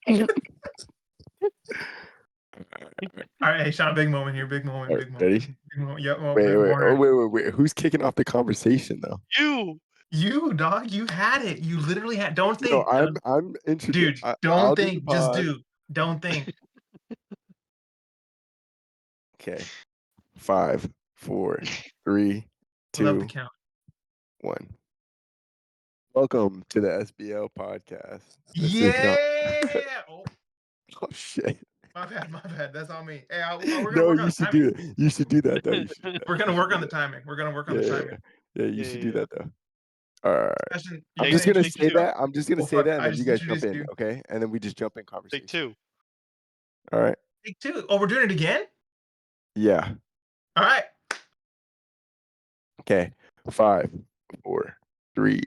All right, hey, Sean, big moment here. Big moment. All right, Big moment. ready? Big moment. Yep. Oh, Wait, we're wait, born oh, ready. wait. Who's kicking off the conversation though? You. You, dog, you had it. You literally had. Don't No, think, Doug. I'm interested. Dude, I'll don't do the think. Just pod. do. Don't think. Okay. 5, 4, 3, Love the 2, count. 1. Welcome to the SBL podcast. This is Sean. Yeah. Oh, Oh shit. my bad. My bad. That's on me. Hey, we're gonna No, work on you the should timing. do it. You should do that though. You should do that. We're You gonna should work do on the that. timing. We're gonna work on Yeah, the yeah, timing. yeah. You should do Yeah. that though. All right. Sebastian, I'm you just gonna gonna introduce say yourself? that. I'm just gonna Oh say fuck! that, and I then you just guys jump introduced in, you. okay? And then we just jump in Take conversation. 2. All right. Take two. Oh, we're doing it again. Yeah. All right. Okay. 5, 4, 3,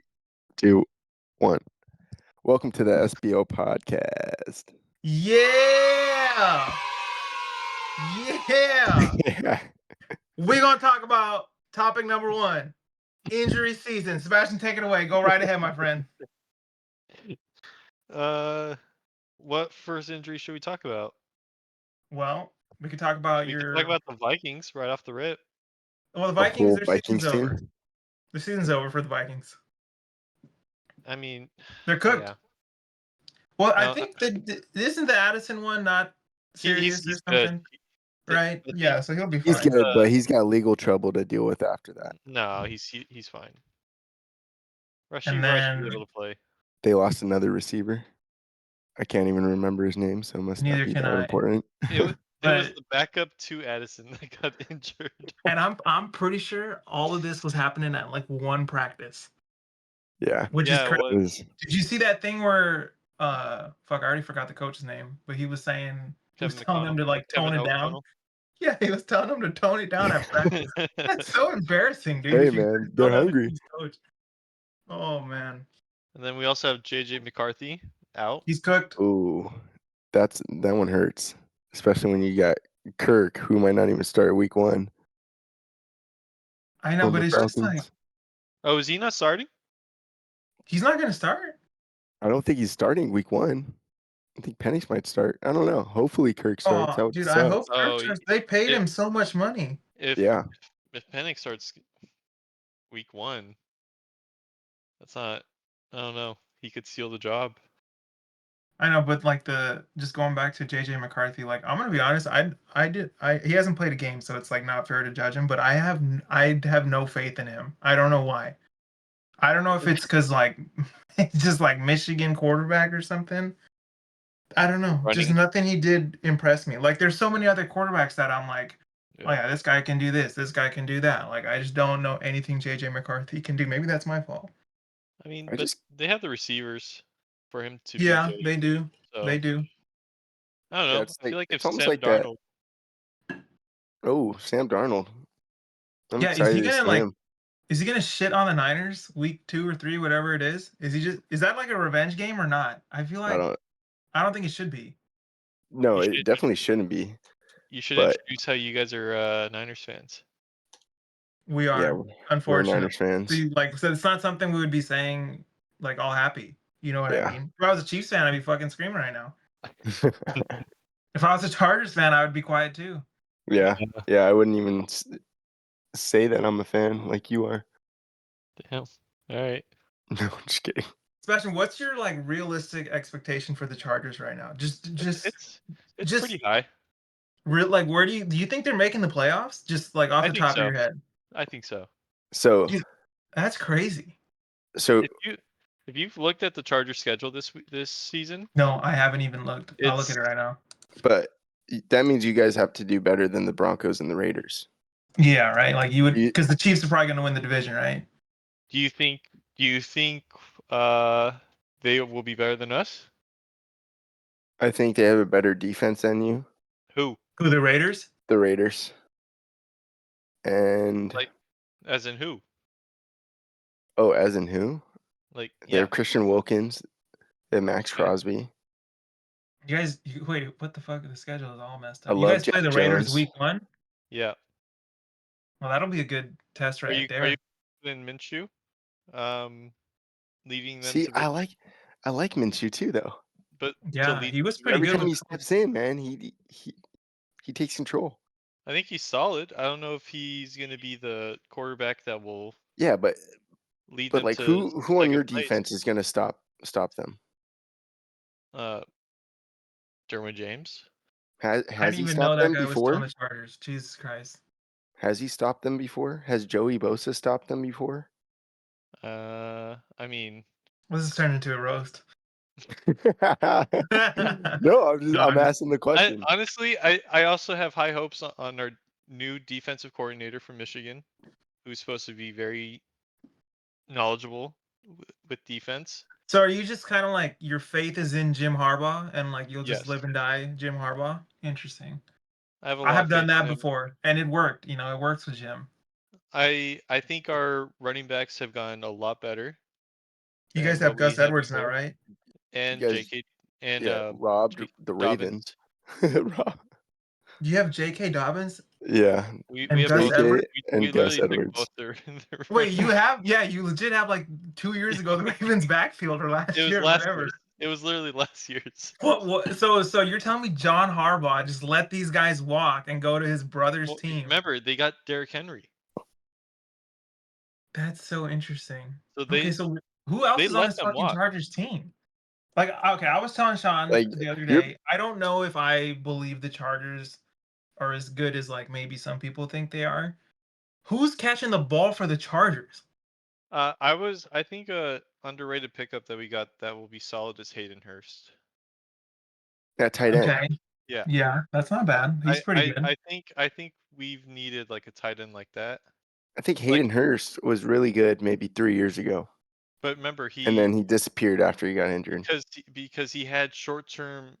2, 1. Welcome to the SBO podcast. Yeah. Yeah. Yeah. We're gonna talk about topic number 1. Injury season. Sebastian, take it away. Go right ahead, my friend. What first injury should we talk about? Well, we could talk about We can your. talk about the Vikings right off the rip. Well, the The Vikings. whole Their season's Vikings over. team. The season's over for the Vikings. I mean, They're cooked. yeah. Well, I No, think that isn't the Addison one not serious or he's good. something, right? I Yeah, think so he'll be He's fine. good, but he's got legal trouble to deal with after that. no, he's fine. And Rush should be then able to play. They lost another receiver. I can't even remember his name, so it must not neither be can that I. important. It was But the backup to Addison that got injured. and I'm pretty sure all of this was happening at like one practice, Yeah. which is Yeah, it crazy. It was. was Did you see that thing where fuck, I already forgot the coach's name, but he was saying he was Kevin telling them McConnell. to like tone Kevin it down. O'Connell. Yeah, he was telling them to tone it down at practice. That's so embarrassing, dude. Hey If you man, tell they're that to hungry. his coach. Oh man, And then we also have JJ McCarthy out. he's cooked. Ooh. That one hurts. Especially when you got Kirk, who might not even start week 1 I know, on but the it's just like Falcons. Oh, is he not starting? he's not gonna start. I don't think he's starting week 1. I think Penix might start. I don't know. Hopefully Kirk starts. Oh, That would dude, I suck. hope Kirk starts. They paid if him so much money. if Yeah. if Penix starts week 1, that's not. I don't know. He could steal the job. I know, but like just going back to JJ McCarthy, like I'm gonna be honest, he hasn't played a game, so it's like not fair to judge him. But I have no faith in him. I don't know why. I don't know if it's because like it's just like Michigan quarterback or something. I don't know. Just Running. nothing he did impress me. Like there's so many other quarterbacks that I'm like, oh yeah, this guy can do this guy can do that. Like I just don't know anything JJ McCarthy can do. Maybe that's my fault. I mean, I but just they have the receivers for him to be Yeah, good. they do. So They do. I don't yeah, know. it's I feel like if it's almost Sam like that. Darnold, Oh, Sam Darnold. I'm Yeah, is he excited to gonna see like him. is he gonna shit on the Niners week 2 or 3, whatever it is? Is that like a revenge game or not? I feel like I don't think it should be. No, you it should definitely shouldn't be. But introduce how you guys are Niners fans. We yeah, are, we're unfortunately. Niners fans. See, like so it's not something we would be saying like all happy. You know what I Yeah. mean? If I was a Chiefs fan, I'd be fucking screaming right now. If I was a Chargers fan, I would be quiet too. Yeah. Yeah, I wouldn't even say that I'm a fan like you are. Damn. All right. No, I'm just kidding. Sebastian, what's your like realistic expectation for the Chargers right now? It's Just pretty high. real like where do you think they're making the playoffs? Just like off I the think top of so. your head. I think so. So Dude, that's crazy. If you've looked at the Chargers schedule this season, No, I haven't even looked. I'll look it's at it right now. but that means you guys have to do better than the Broncos and the Raiders. Yeah, right. Like you would, You- because the Chiefs are probably going to win the division, right? do you think they will be better than us? I think they have a better defense than you, Who? Who, the Raiders? the Raiders. And Like, as in who? oh, as in who? Like, They yeah. have Christian Wilkins, they have Max Okay. Crosby. You guys, wait, what the fuck? The schedule is all messed I up. You love guys play Jack the Raiders Jones. week 1? Yeah. Well, that'll be a good test Are right you there. in Minshew? Leaving them See, to I like Minshew too, though. but to Yeah, lead he them was to pretty Every good time with he steps in, man, he takes control. I think he's solid. I don't know if he's gonna be the quarterback that will Yeah, but lead but them like to who on second your place. defense is gonna stop them? Uh, Derwin James. Has I has didn't he even know stopped that them guy was still on before? the Chargers. Jesus Christ. Has he stopped them before? Has Joey Bosa stopped them before? I mean, This is turned into a roast. No, No, I'm asking the question. honestly, I also have high hopes on our new defensive coordinator from Michigan, who's supposed to be very knowledgeable with defense. So are you just kind of like your faith is in Jim Harbaugh and like you'll just Yes, live and die Jim Harbaugh? Interesting. I have a I lot have of done faith in that him. before and it worked. You know, it works with Jim. I think our running backs have gotten a lot better You guys than have what we Gus had Edwards now, before, right? You and guys, J.K. and yeah, robbed J- the Dobbins. Ravens. Rob- You have J.K. Dobbins yeah, We and have Gus both. JK Edwards. We and Gus literally took Edwards. both their Wait, you running. have? Yeah, you legit have like 2 years ago the Ravens backfield or It last was year or last whatever. year's. It was literally last year's. What? So you're telling me John Harbaugh just let these guys walk and go to his brother's Well, team? remember they got Derrick Henry, That's so interesting. so Okay, so who else they is on let this them fucking walk. Chargers team? Like, okay, I was telling Sean Like the other you're day, I don't know if I believe the Chargers are as good as like maybe some people think they are. Who's catching the ball for the Chargers? I think a underrated pickup that we got that will be solid is Hayden Hurst. at tight end. Okay, Yeah, yeah, that's not bad. He's pretty good. I think we've needed like a tight end like that. I think Like, Hayden Hurst was really good maybe 3 years ago, but remember and then he disappeared after he got injured. because he had short term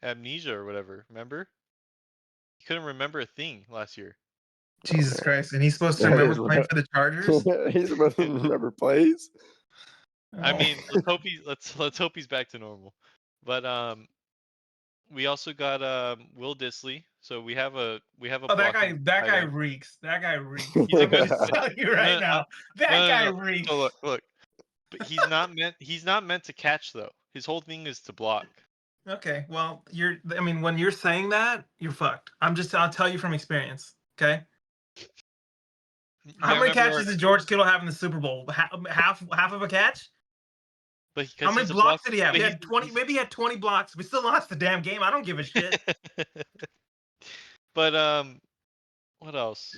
amnesia or whatever. Remember, he couldn't remember a thing last year. Jesus Oh Christ, and he's supposed to man, that remember is playing for the Chargers? he's supposed to remember plays. I Oh. mean, let's hope he's back to normal. But we also got Will Disley, so we have a Oh, blocking that tight guy end. reeks. That guy reeks. He's a I'm good. gonna tell you right No, now. That guy no. reeks. So look, but he's not meant to catch though. His whole thing is to block. Okay, well, I mean, when you're saying that, you're fucked. I'll tell you from experience. Okay, You how gotta many remember catches did George Kittle have in the Super Bowl? Half of a catch? but How because many he's a block, blocks did he have? but He had 20. Maybe he had 20 blocks. We still lost the damn game. I don't give a shit. But what else?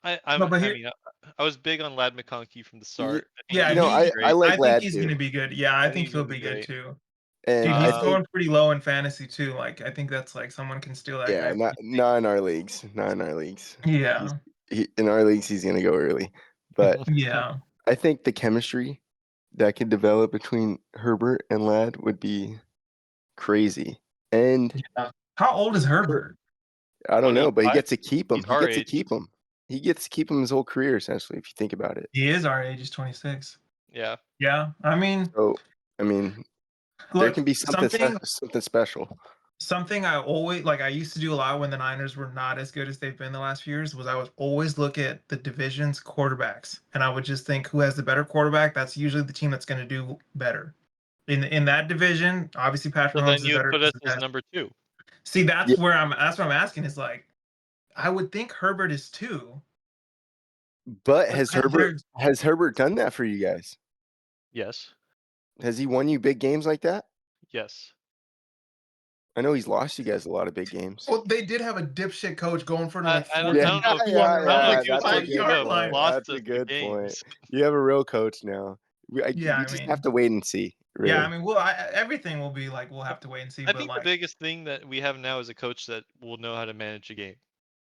No, but I here, mean, I was big on Lad McConkey from the Ye- start. I think yeah, he's gonna be I great. like I think Lad he's too, gonna be good. Yeah, I I think think he's he'll gonna be be good great. too. and Dude, I he's Um, think going pretty low in fantasy too. Like, I think that's like someone can steal that yeah, guy. not in our leagues, not in our leagues. Yeah, In our leagues, he's gonna go early, but yeah. I think the chemistry that could develop between Herbert and Lad would be crazy. And How old is Her- Herbert? I don't know, but he 25. gets to keep him. He's He our gets to age. keep him. He gets to keep him his whole career, essentially, if you think about it. He is our age. He's 26. Yeah. Yeah, I mean, So, I mean, there look, can be something special. something I always like. I used to do a lot when the Niners were not as good as they've been the last few years. Was I would always look at the division's quarterbacks, and I would just think who has the better quarterback. That's usually the team that's going to do better. In that division, obviously Patrick So Mahomes then is you would better put because us of as that. number 2. See, Yeah, that's what I'm asking. Is like, I would think Herbert is 2, but but has Herbert done that for you guys? Yes. Has he won you big games like that? Yes. I know he's lost you guys a lot of big games. well, they did have a dipshit coach going for like I 4 don't Yeah, know if on their own, like he was That's a supposed 5 good to yard have line. point. lost That's us a the good point. games. You have a real coach now. Yeah, We I just mean, have to wait and see. Really. yeah, I mean, well, everything will be like we'll have to wait and see. I But think the like, biggest thing that we have now is a coach that will know how to manage a game,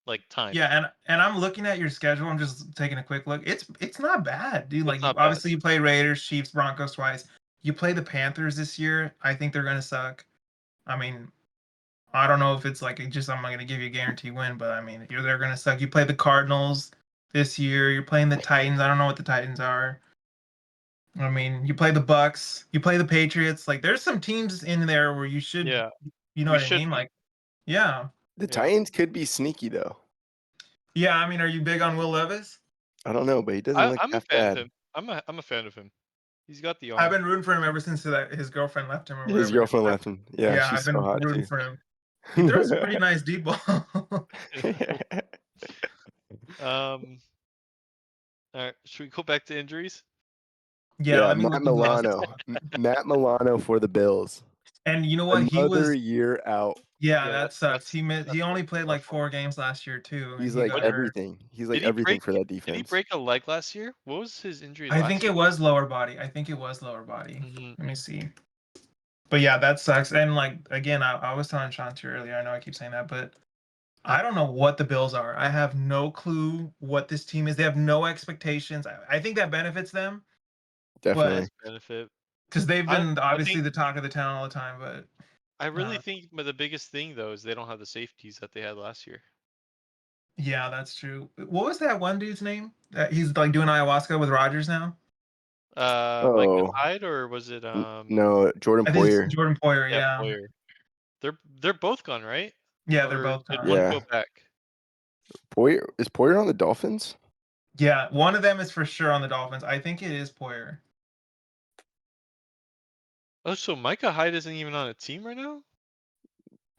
like time. yeah, and I'm looking at your schedule. I'm just taking a quick look. It's not bad, dude. It's Like, not bad. obviously you play Raiders, Chiefs, Broncos twice. You play the Panthers this year. I think they're gonna suck. I mean, I don't know if it's like I'm not gonna give you a guarantee win, but I mean, they're gonna suck. You play the Cardinals this year. You're playing the Titans. I don't know what the Titans are. I mean, you play the Bucks. You play the Patriots. Like, there's some teams in there where you should, Yeah, you know we what I should mean? be. Like, yeah, The Yeah. Titans could be sneaky though. yeah. I mean, are you big on Will Levis? I don't know, but he doesn't look I'm a half fan of bad. him. I'm a fan of him. He's got the I've arm. been rooting for him ever since his girlfriend left him or whatever. His girlfriend left him. Yeah, Yeah, she's I've so been hot rooting too. for him. He throws a pretty nice deep ball. All right, should we go back to injuries? Yeah, Yeah, let me Matt look who else. Milano. Matt Milano for the Bills. And you know what? He Another was. year out. Yeah, Yeah, that sucks. He that's he only played tough like one. 4 games last year too, and He's he like got hurt. everything. He's like Did he everything break? for that Did he defense. break a leg last year? What was his injury I last think year? it was lower body. I think it was lower body. Mhm. Let me see. But yeah, that sucks. And like again, I was telling Shanti earlier. I know I keep saying that, but I don't know what the Bills are. I have no clue what this team is. They have no expectations. I think that benefits them Definitely. Has benefit. because they've I been obviously think the talk of the town all the time. But I really think the biggest thing though is they don't have the safeties that they had last year. yeah, that's true. What was that one dude's name? He's like doing ayahuasca with Rogers now. Micah Oh Hyde or was it no, Jordan I think it's Poyer. Jordan Poyer. yeah, Yeah, Poyer. They're both gone, right? yeah, they're Or both did gone. one Yeah. go back? Poyer on the Dolphins? Yeah, one of them is for sure on the Dolphins. I think it is Poyer. Oh, so Micah Hyde isn't even on a team right now?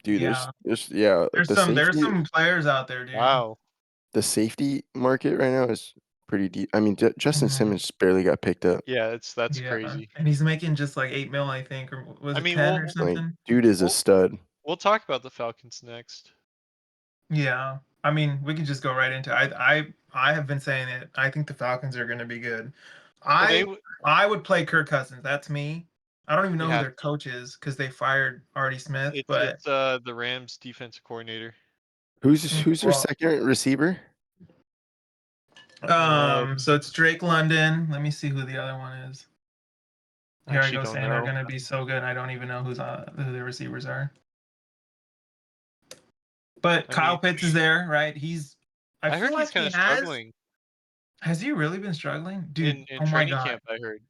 Dude, Yeah. there's There's the there's safety some players out there, dude. Wow. the safety market right now is pretty deep. I mean, Justin Mhm. Simmons barely got picked up. Yeah, that's Yeah, crazy. and he's making just like 8 mil, I think, or was I it mean, 10 or we'll Like, something? dude is a Well- stud. we'll talk about the Falcons next. Yeah, I mean, we can just go right into. I have been saying it. I think the Falcons are going to be good. Well, they I w- I would play Kirk Cousins. That's me. I don't even know You who have their coach is because they fired Artie Smith. But it's the Rams defensive coordinator. Who's their well, second receiver? so it's Drake London. Let me see who the other one is. Here I Actually go don't saying they're know. going to be so good. I don't even know who the receivers are. But I Kyle mean, Pitts is there, right? I I heard feel he's like kind he of has. struggling Has he really been struggling, dude? in Oh my training god, camp. I heard.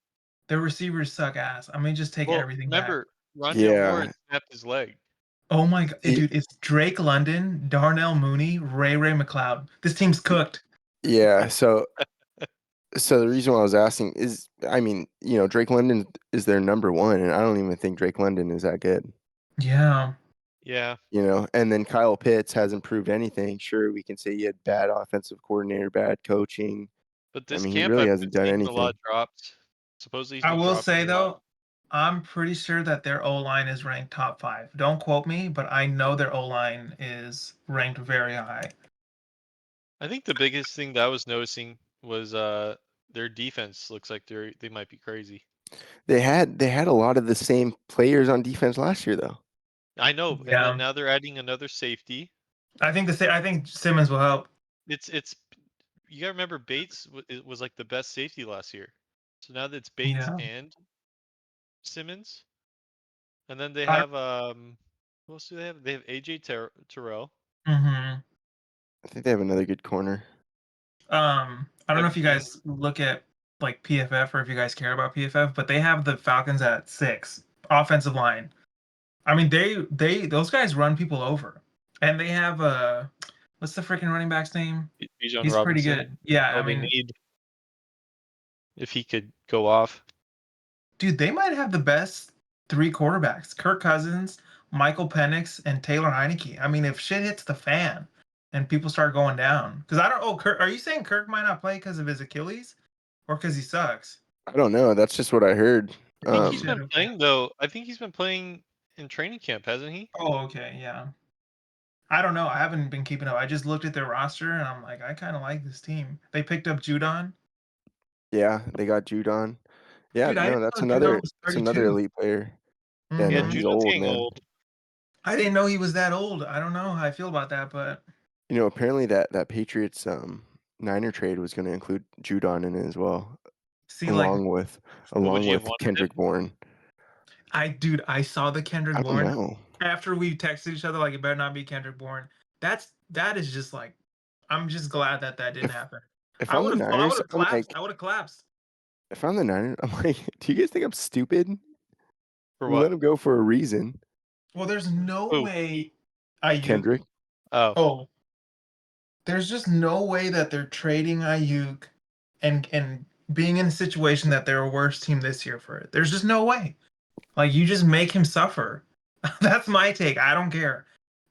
the receivers suck ass. I mean, just take Well, everything back. remember Rondale Yeah. Moore had snapped his leg. Oh my god, See- dude! It's Drake London, Darnell Mooney, Ray McLeod. This team's cooked. Yeah, so the reason why I was asking is, I mean, Drake London is their number one, and I don't even think Drake London is that good. Yeah, Yeah, And then Kyle Pitts hasn't proved anything. Sure, we can say he had bad offensive coordinator, bad coaching. but I this mean, he camp really I've been hasn't done seeing a lot anything. of drops. Supposedly he's I been will dropping say a lot. though, I'm pretty sure that their O line is ranked top 5. Don't quote me, but I know their O line is ranked very high. I think the biggest thing that I was noticing was their defense looks like they might be crazy. They had a lot of the same players on defense last year, though. I know, and Yeah. then now they're adding another safety. I think Simmons will help. It's you gotta remember Bates it was like the best safety last year. So now that's Bates Yeah. and Simmons, and then they I- have who else do they have? They have AJ Terrell. Mm-hmm. I think they have another good corner. I don't know if you Evan guys look at like PFF or if you guys care about PFF, but they have the Falcons at 6 offensive line. I mean, those guys run people over, and they have what's the freaking running back's name? Bijan He's pretty Robinson. good. Yeah, Oh, I they mean, need if he could go off. dude, they might have the best 3 quarterbacks: Kirk Cousins, Michael Penix, and Taylor Heineke. I mean, if shit hits the fan and people start going down, because I don't. Oh, Kirk, are you saying Kirk might not play because of his Achilles, or because he sucks? I don't know. That's just what I heard. I think he's Shit, been okay. playing though. I think he's been playing in training camp, hasn't he? Oh, okay, yeah. I don't know. I haven't been keeping up. I just looked at their roster and I'm like, I kind of like this team. They picked up Judon. Yeah, they got Judon. Yeah, Dude, I no, didn't that's know Judon was another 32. elite player. Yeah, Yeah, no, Mhm. he's Judon's old, getting man. old. I didn't know he was that old. I don't know how I feel about that, but Apparently that Patriots Niner trade was going to include Judon in it as well, see, like, along Would you have with wanted him? Kendrick Bourne. I saw the Kendrick I don't Bourne know. after we texted each other, like, it better not be Kendrick Bourne. That is just like, I'm just glad that didn't happen. If I I'm the would Niners, have I'm collapsed. like, I would have collapsed. if I'm the Niners, I'm like, do you guys think I'm stupid? For We let what? him go for a reason. Well, there's no Who? way. Ayuk. Kendrick. Oh, there's just no way that they're trading Ayuk and being in a situation that they're a worse team this year for it. There's just no way. Like you just make him suffer. That's my take. I don't care.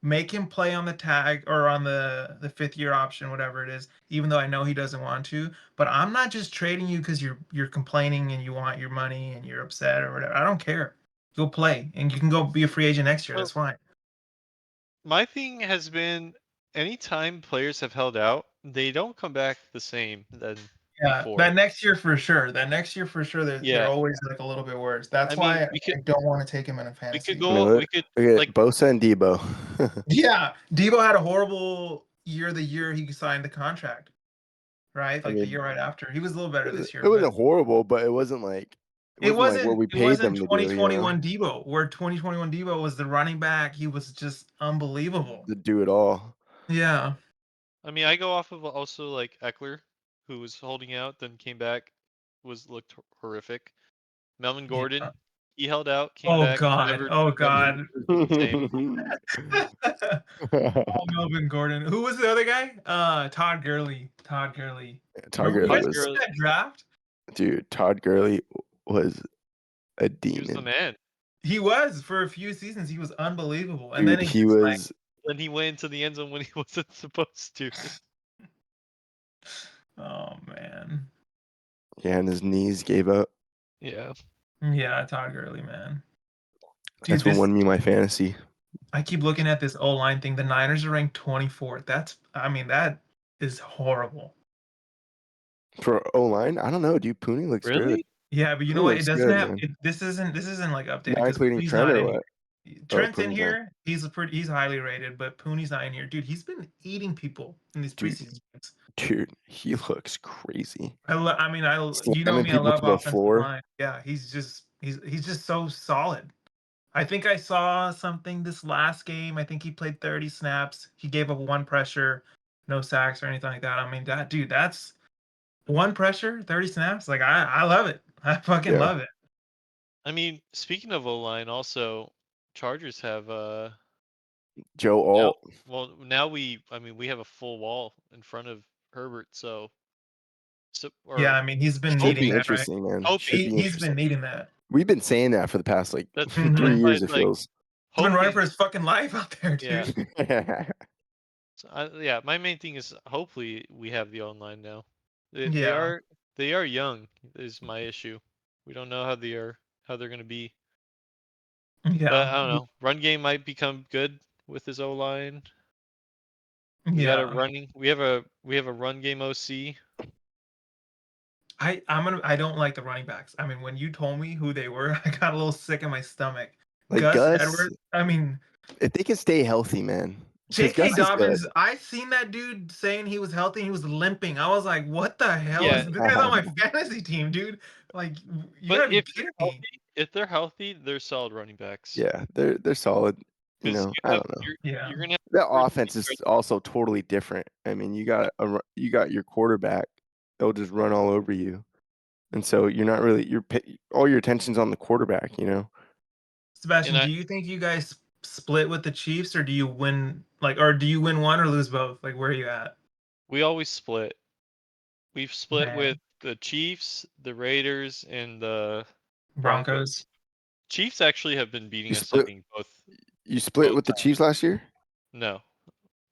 Make him play on the tag or on the 5th year option, whatever it is, even though I know he doesn't want to. But I'm not just trading you because you're complaining and you want your money and you're upset or whatever. I don't care. Go play and you can go be a free agent next year. Well, That's fine. My thing has been anytime players have held out, they don't come back the same than Yeah, before. that next year for sure. They're Yeah. always like a little bit worse. That's I mean, why we could I don't want to take him in a we fantasy. could I mean, go we could look at like Bosa and Debo. Yeah, Debo had a horrible year the year he signed the contract, right? I Like the mean, year right after. He was a little better this year, it wasn't but horrible, but it wasn't like what we it paid them wasn't to do. You know, 2021 Debo, where 2021 Debo was the running back. He was just unbelievable. to do it all. Yeah. I mean, I go off of also like Eckler, who was holding out, then came back, looked horrific. Melvin Gordon, Yeah. he held out, came Oh back, God. Oh never God. looked the same. Oh, Melvin Gordon. Who was the other guy? Todd Gurley. Todd Gurley. Todd Remember, you Gurley guys was, see that draft? dude. Todd Gurley was a He was the demon, man. He was for a few seasons. He was unbelievable, and dude. then He just like, was. Then he went into the end zone when he wasn't supposed to. oh man, Yeah, and his knees gave up. Yeah. yeah, Todd Gurley, man. Dude, That's what won me my fantasy. I keep looking at this O line thing. The Niners are ranked 24th. That is horrible. For O line, I don't know, dude. Pooney looks good. Really? Yeah, but you He know what? It looks doesn't good, have. man. This isn't like updated Not because including Pooney's Trent not or in. what? Trent's in Pooney's here. He's highly rated, but Pooney's not in here. Dude, he's been eating people in these Dude. preseason games. Dude, he looks crazy. You know Slamming me, I people love to the offensive floor. line. Yeah, he's just so solid. I think I saw something this last game. I think he played 30 snaps. He gave up 1 pressure, no sacks or anything like that. I mean, that's 1 pressure, 30 snaps. Like I love it. I fucking Yeah. love it. I mean, speaking of O-line, also Chargers have Joe Alt. now we have a full wall in front of Herbert, so Yeah, I mean, he's been Should needing be that, right? interesting, man. Hoping. Should be He's interesting. been needing that. We've been saying that for the past like That's 3 that's years. why, It like, feels. He's been running hoping. for his fucking life out there, dude. Yeah. So my main thing is hopefully we have the online now. They are young is my issue. We don't know how they're gonna be. Yeah. But I don't know. Run game might become good with his O line. We Yeah. got a running. We have a run game OC. I don't like the running backs. I mean, when you told me who they were, I got a little sick in my stomach. Like Gus Gus, Edwards. I mean, if they can stay healthy, man. 'Cause J.K. Gus is good. Dobbins. I seen that dude saying he was healthy. And he was limping. I was like, what the hell? Yeah. This guy's on my fantasy team, dude. Like, you But gotta be if kidding they're me. if they're healthy, they're solid running backs. Yeah, they're solid. You 'Cause know, I don't know. Yeah. You're gonna have That Herbert offense is right- also totally different. I mean, you got your quarterback. They'll just run all over you, and so you're not really all your attention's on the quarterback. You know. Sebastian, And do you think you guys split with the Chiefs, or do you win one or lose both? Like, where are you at? we always split. We've split Man. with the Chiefs, the Raiders, and the Broncos. Chiefs actually have been beating You us, I split- think, both. You split both with the times. Chiefs last year. No,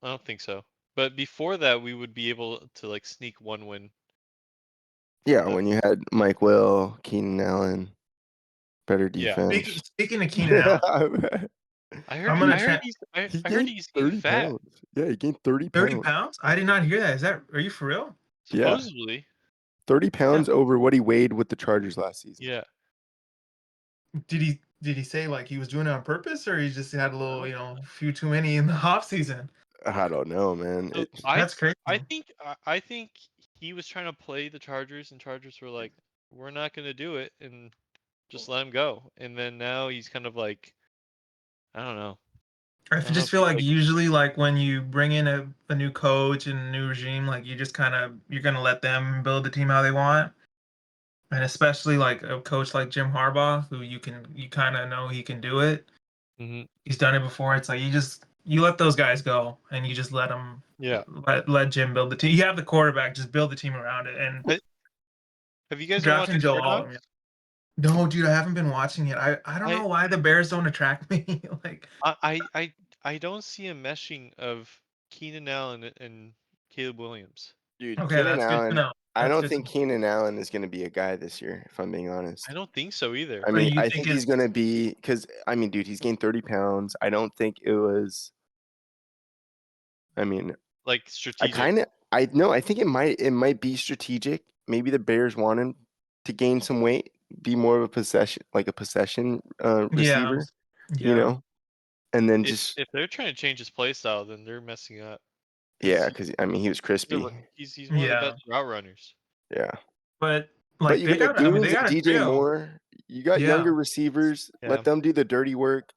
I don't think so. But before that, we would be able to like sneak one win. Yeah, Yeah. when you had Mike Will, Keenan Allen, better Yeah. defense. Speaking of Keenan Allen, I heard. I'm gonna I heard tra- he's. I heard he's getting 30 fat. pounds. Yeah, he gained 30 30 pounds. pounds? I did not hear that. Are you for real? Yeah. Supposedly. 30 pounds over what he weighed with the Chargers last season. Yeah. Did he say like he was doing it on purpose, or he just had a little, few too many in the off season? I don't know, man. So That's crazy. I think he was trying to play the Chargers, and Chargers were like, "We're not going to do it," and just let him go. And then now he's kind of like, I don't know. I don't know just if feel he, like like- usually like when you bring in a new coach and a new regime, like you just you're gonna let them build the team how they want. And especially like a coach like Jim Harbaugh, who you kind of know he can do it. Mhm. He's done it before. It's like you let those guys go and you just let them Yeah. let Jim build the team. You have the quarterback, just build the team around it. And Have you guys been Drafting watching Joe Hard Alton. Knocks? No, dude, I haven't been watching it. I don't I know why the Bears don't attract me. Like, I don't see a meshing of Keenan Allen and Caleb Williams. Dude, okay, Keenan that's good to Allen. know. I That's don't good to think know. Keenan Allen is going to be a guy this year. If I'm being I honest. don't think so either. I But mean, you I think think he's it's going to be because I mean, dude, he's gained 30 pounds. I don't think it was. I mean, Like I strategic. kind of. I know. I think it might be strategic. Maybe the Bears want him to gain some weight, be more of a possession, like a possession receiver. You yeah. know, and then If just they're trying to change his play style, then they're messing up. yeah, He- because I mean, he was he's, a crispy. ru- he's one of the Yeah. best route runners. Yeah. But But like you they got got I mean they Deans got and a DJ trio. Moore. You got Yeah. younger receivers. Yeah. Let them do the dirty work,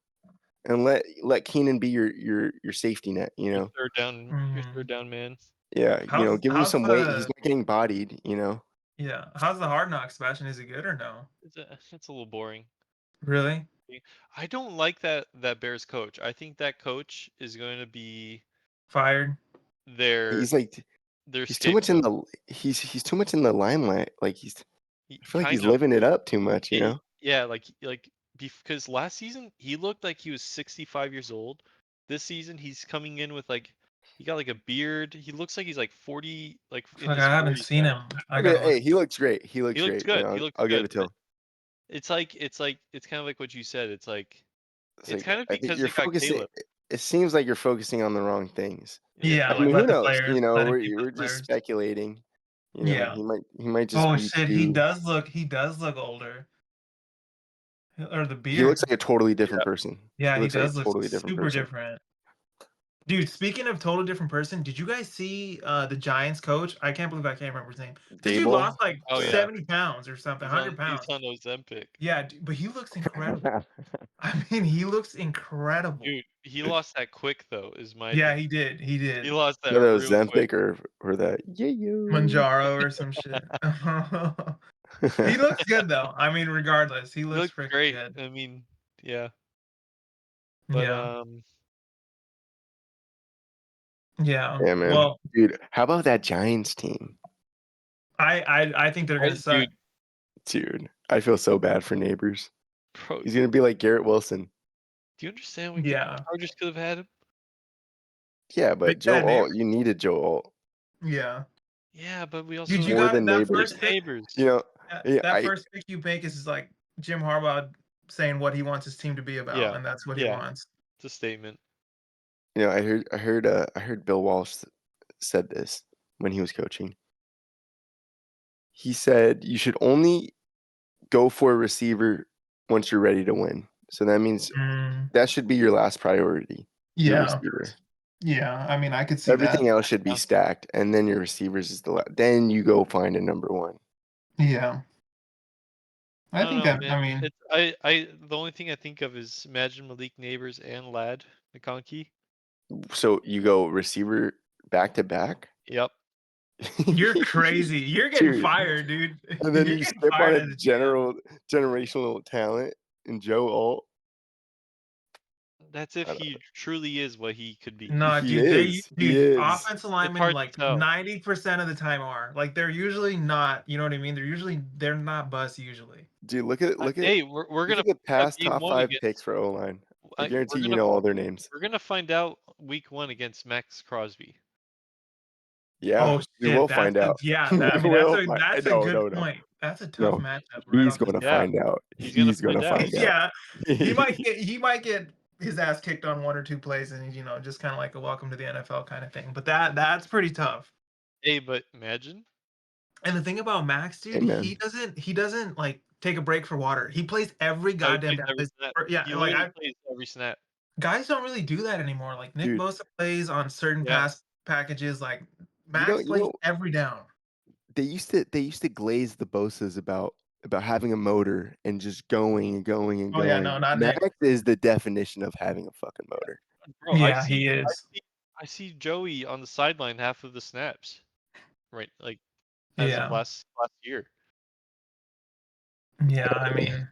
and let Keenan be your safety net. You Your know, third down man. yeah. You know, give him How's some weight. He's the not getting bodied. You know, how's the Hard Knocks, Sebastian? Is it good or no? It's a little boring. Really? I don't like that Bears coach. I think that coach is going to be Fired? their he's like their he's too much in scapegoat. the he's too much in the limelight. Like I feel like he's Kind of. living it up too much. You know. Yeah, like because last season he looked like he was 65 years old. This season he's coming in with like he got like a beard. He looks like he's like 40, like in Fuck, his I haven't 40s seen now. him. I Okay, gotta look. hey, he looks great. He looks He looks great. You good. know, He looks I'll give good. it to him. It's kind of like what you said. It's Like kind of I think because you're they got focusing. Caleb. It seems like you're focusing on the wrong things. Yeah, I like mean, let who the knows? players You know, let him keep we're the just players. speculating. You know, Yeah. he might just Oh be shit, he too. does look older. Or the He looks beard. like a totally different person. Yeah, He he looks like a does look totally different super person. different. Dude, speaking of total different person, did you guys see the Giants coach? I can't believe I can't remember his name. This dude Dable. lost like Oh yeah, 70 pounds or something, he's 100 pounds. on Ozempic. Yeah, but he looks incredible. I mean, he looks incredible. Dude, he lost that quick though. Is my Yeah, opinion. he did. He He did. lost that Whether it was real quick. Zempic or that yo. Manjaro or some shit. He looks good though. I mean, regardless, he He looks looks freaking great. good. I mean, yeah. But Yeah. Yeah. Yeah, man. Well, Dude, how about that Giants team? I think they're gonna suck. Dude, I feel so bad for Neighbors. bro, He's gonna be like Garrett Wilson. do you understand Yeah. Chargers could have had him? Yeah, but Big Joe fan Alt, you needed Joe Alt. Yeah. Yeah, but we also Dude, you More got than that Neighbors. first pick. Neighbors. You know, yeah, That first pick you make is like Jim Harbaugh saying what he wants his team to be about, Yeah. and that's what he Yeah. wants. It's a statement. you know, I heard Bill Walsh said this when he was coaching. He said you should only go for a receiver once you're ready to win. So that means that should be your last priority. Your Yeah. receiver. Yeah. I mean, I could see Everything that. else should be stacked, and then your receivers is then you go find a number one. Yeah. I think don't know, that. man. I mean, I the only thing I think of is imagine Malik Neighbors and Lad McConkey. So you go receiver back to back. Yep. you're crazy. You're getting Dude. fired, dude. And then You're you getting skip on fired a as GM. generational talent in Joe Alt. That's if he truly is what he could be. No, He dude, is. He dude, is. offensive linemen hard to like tell. 90% of the time are like they're usually not. You know what I mean? They're not bust usually. Dude, look at Hey, we're look gonna at the find out past game top 1 5 against. picks for O line. I We're guarantee you gonna know all their names. we're gonna find out week 1 against Max Crosby. Yeah, Oh we shit, will find out. yeah. We I mean, will that's a no, good no, no. point. That's a tough No, matchup right he's off the gonna Yeah. find out. He's gonna He's gonna find out. find out. Yeah, he might get his ass kicked on 1 or 2 plays, and just kind of like a welcome to the NFL kind of thing. But that's pretty tough. Hey, but imagine. And the thing about Max, dude, Hey, man. he doesn't like take a break for water. He plays every goddamn down. Every snap. Yeah, He like literally plays every snap. guys don't really do that anymore. Like Nick Dude. Bosa plays on certain Yeah. pass packages. Like Max plays every down. They used to glaze the Bosas about having a motor and just going and going and Oh going. yeah, no, not Nick. Max is the definition of having a fucking motor. Bro, Yeah, he is. I see Joey on the sideline half of the snaps. Right, like as of last year. Yeah, I mean,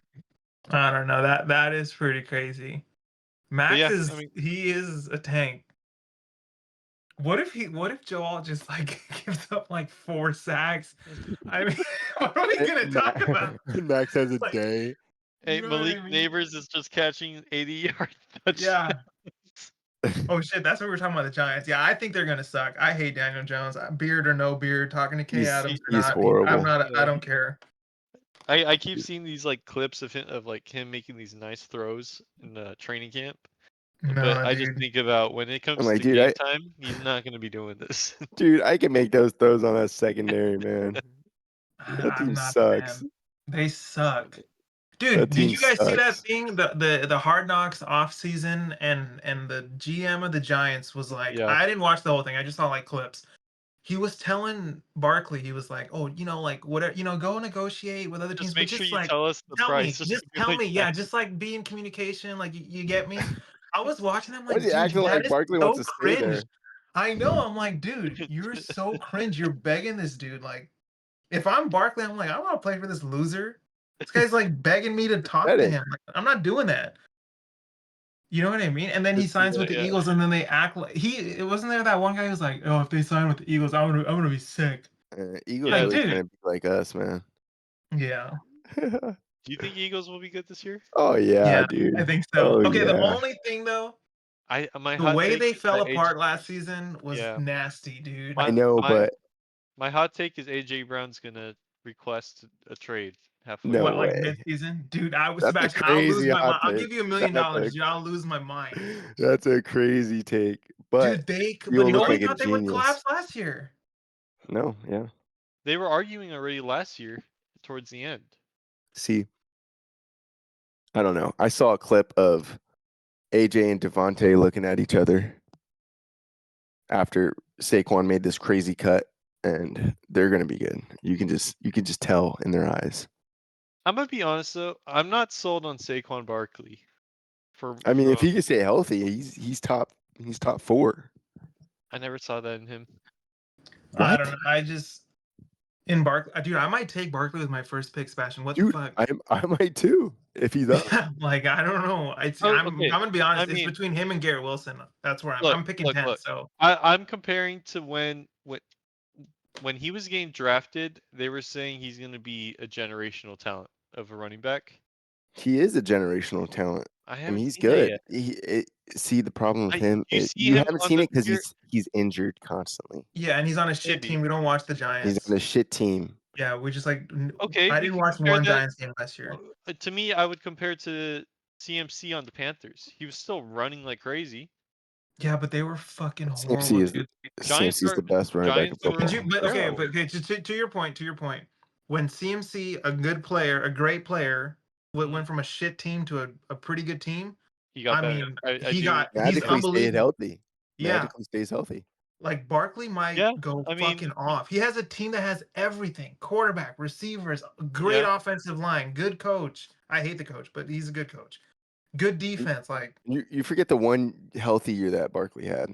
I don't know. That is pretty crazy. Max yeah, he is a tank. What if Joel just like gives up like 4 sacks? I mean, what are we gonna talk about? Max has a Like, day. Hey, you know what Malik I mean? Neighbors is just catching 80-yard touchdowns. Yeah. Oh shit, that's what we're talking about, the Giants. Yeah, I think they're gonna suck. I hate Daniel Jones. Beard or no beard, talking to Kay Adams or He's not. I'm horrible. not. I Yeah. don't care. I keep seeing these like clips of him making these nice throws in the training camp. But No, I just dude. think about when it I'm comes like, to game time, he's not gonna be doing this. dude, I can make those throws on that secondary, man. That I'm team not a sucks. fan. They suck. That Dude, did team you guys see that sucks. thing? The Hard Knocks off season and the GM of the Giants was like, Yeah. I didn't watch the whole thing. I just saw like clips. He was telling Barkley, he was like, "Oh, like whatever, go negotiate with other teams, Just but make sure just you like tell us the tell me, price or just something tell like me, yeah, that. just like be in communication, like you get me." I was watching, I'm Why is like, he dude, acting that like is Barkley wants so to stay cringe. there? I know. I'm like, dude, you're so cringe. You're begging this dude. Like, if I'm Barkley, I'm like, I want to play for this loser. This guy's like begging me to talk to Pathetic. him. Like, I'm not doing that. You know what I mean? And then he Just do signs with that, the yeah. Eagles, and then they act like it wasn't there that one guy who was like, "Oh, if they sign with the Eagles, I'm gonna be sick." Eagles Like, really dude. trying to be like us, man. Yeah. Do you think Eagles will be good this year? Oh yeah, Yeah, dude. I think so. Oh Okay, the yeah. only thing though, My the hot way take they is fell that apart last season was yeah. nasty, dude. I My know, my but my hot take is AJ Brown's gonna request a trade halfway no What, through. like way. mid-season? Dude, I was That's a Sebastian, I'll lose crazy my hot mind. I'll take. give you $1 million, That's a dude. I'll lose my mind. that's a crazy take. But Dude, you'll but look nobody like a thought they would genius. collapse last year. No, yeah. They were arguing already last year towards the end. See, I don't know. I saw a clip of AJ and Devontae looking at each other after Saquon made this crazy cut, and they're gonna be good. You can just tell in their eyes. I'm gonna be honest though, I'm not sold on Saquon Barkley. I mean, if From he can stay healthy, he's top 4. I never saw that in him. I What? don't know. I just in dude, I might take Barkley with my first pick, Sebastian. What the Dude, fuck? I might too if he's up. Like, I don't know. Oh, I'm okay. gonna be I honest. It's mean, between him and Garrett Wilson. That's where look, I'm picking look, 10. look. So I'm comparing to when he was getting drafted, they were saying he's gonna be a generational talent of a running back. He is a generational talent. I I mean, haven't he's seen that good. yet. See, the problem with him You is see you him haven't on seen the it because field, he's injured constantly. yeah, and he's on a shit maybe. team. We don't watch the He's Giants. on a shit team. Yeah, we just like Okay, I we didn't can watch compare one that. Giants game last year. To me, I would compare it to CMC on the Panthers. He was still running like crazy. Yeah, but they were fucking CMC horrible, is dude. Giants CMC is are the best running back in Giants Did were you? football. But okay, terrible. but okay, to your point. When CMC, a good player, a great player, went from a shit team to a pretty good team. He got I better. mean, I do. he's Magically stayed unbelievable. healthy. Yeah, Magically stays healthy. like Barkley might Yeah, go I mean, fucking off. He has a team that has everything: quarterback, receivers, great yeah. offensive line, good coach. I hate the coach, but he's a good coach. Good defense. Like, You forget the one healthy year that Barkley had.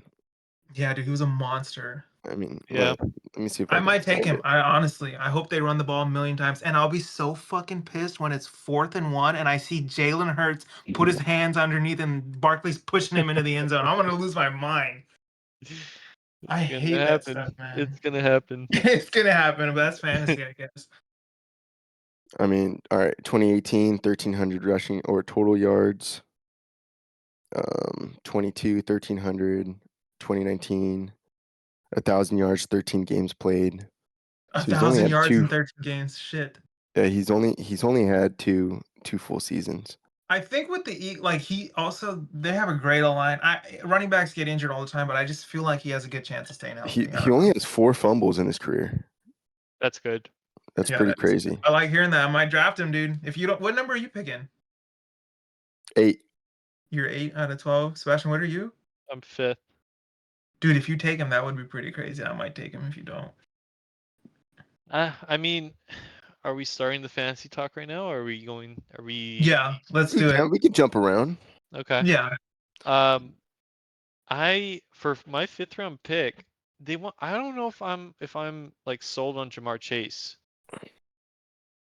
yeah, dude, he was a monster. I mean, Yeah. let me see if I I can might take find him. it. I honestly, I hope they run the ball 1,000,000 times, and I'll be so fucking pissed when it's 4th and 1, and I see Jalen Hurts put his hands underneath, and Barkley's pushing him into the end zone. I'm gonna lose my mind. I It's gonna hate that happen. stuff, man. It's gonna happen. It's gonna happen, but that's fantasy, I guess. I mean, all right, 2018, 1,300 rushing or total yards. 22, 1,300. 2019, 1,000 yards, 13 games played. A So he's only 1,000 had yards in 2. 13 games. Shit. Yeah, he's only had two full seasons. I think with like they have a great line. Running backs get injured all the time, but I just feel like he has a good chance of staying healthy. I He don't only know. has 4 fumbles in his career. That's good. That's Yeah, pretty that is crazy. good. I like hearing that. I might draft him, dude. If you don't, what number are you picking? 8. You're 8 out of 12. Sebastian, what are you? I'm 5th. Dude, if you take him, that would be pretty crazy. I might take him if you don't. I mean, are we starting the fantasy talk right now? Or are we going? Are we? Yeah, let's do it. We can jump around. Okay. Yeah. For my 5th round pick, I don't know if I'm like sold on Jamar Chase.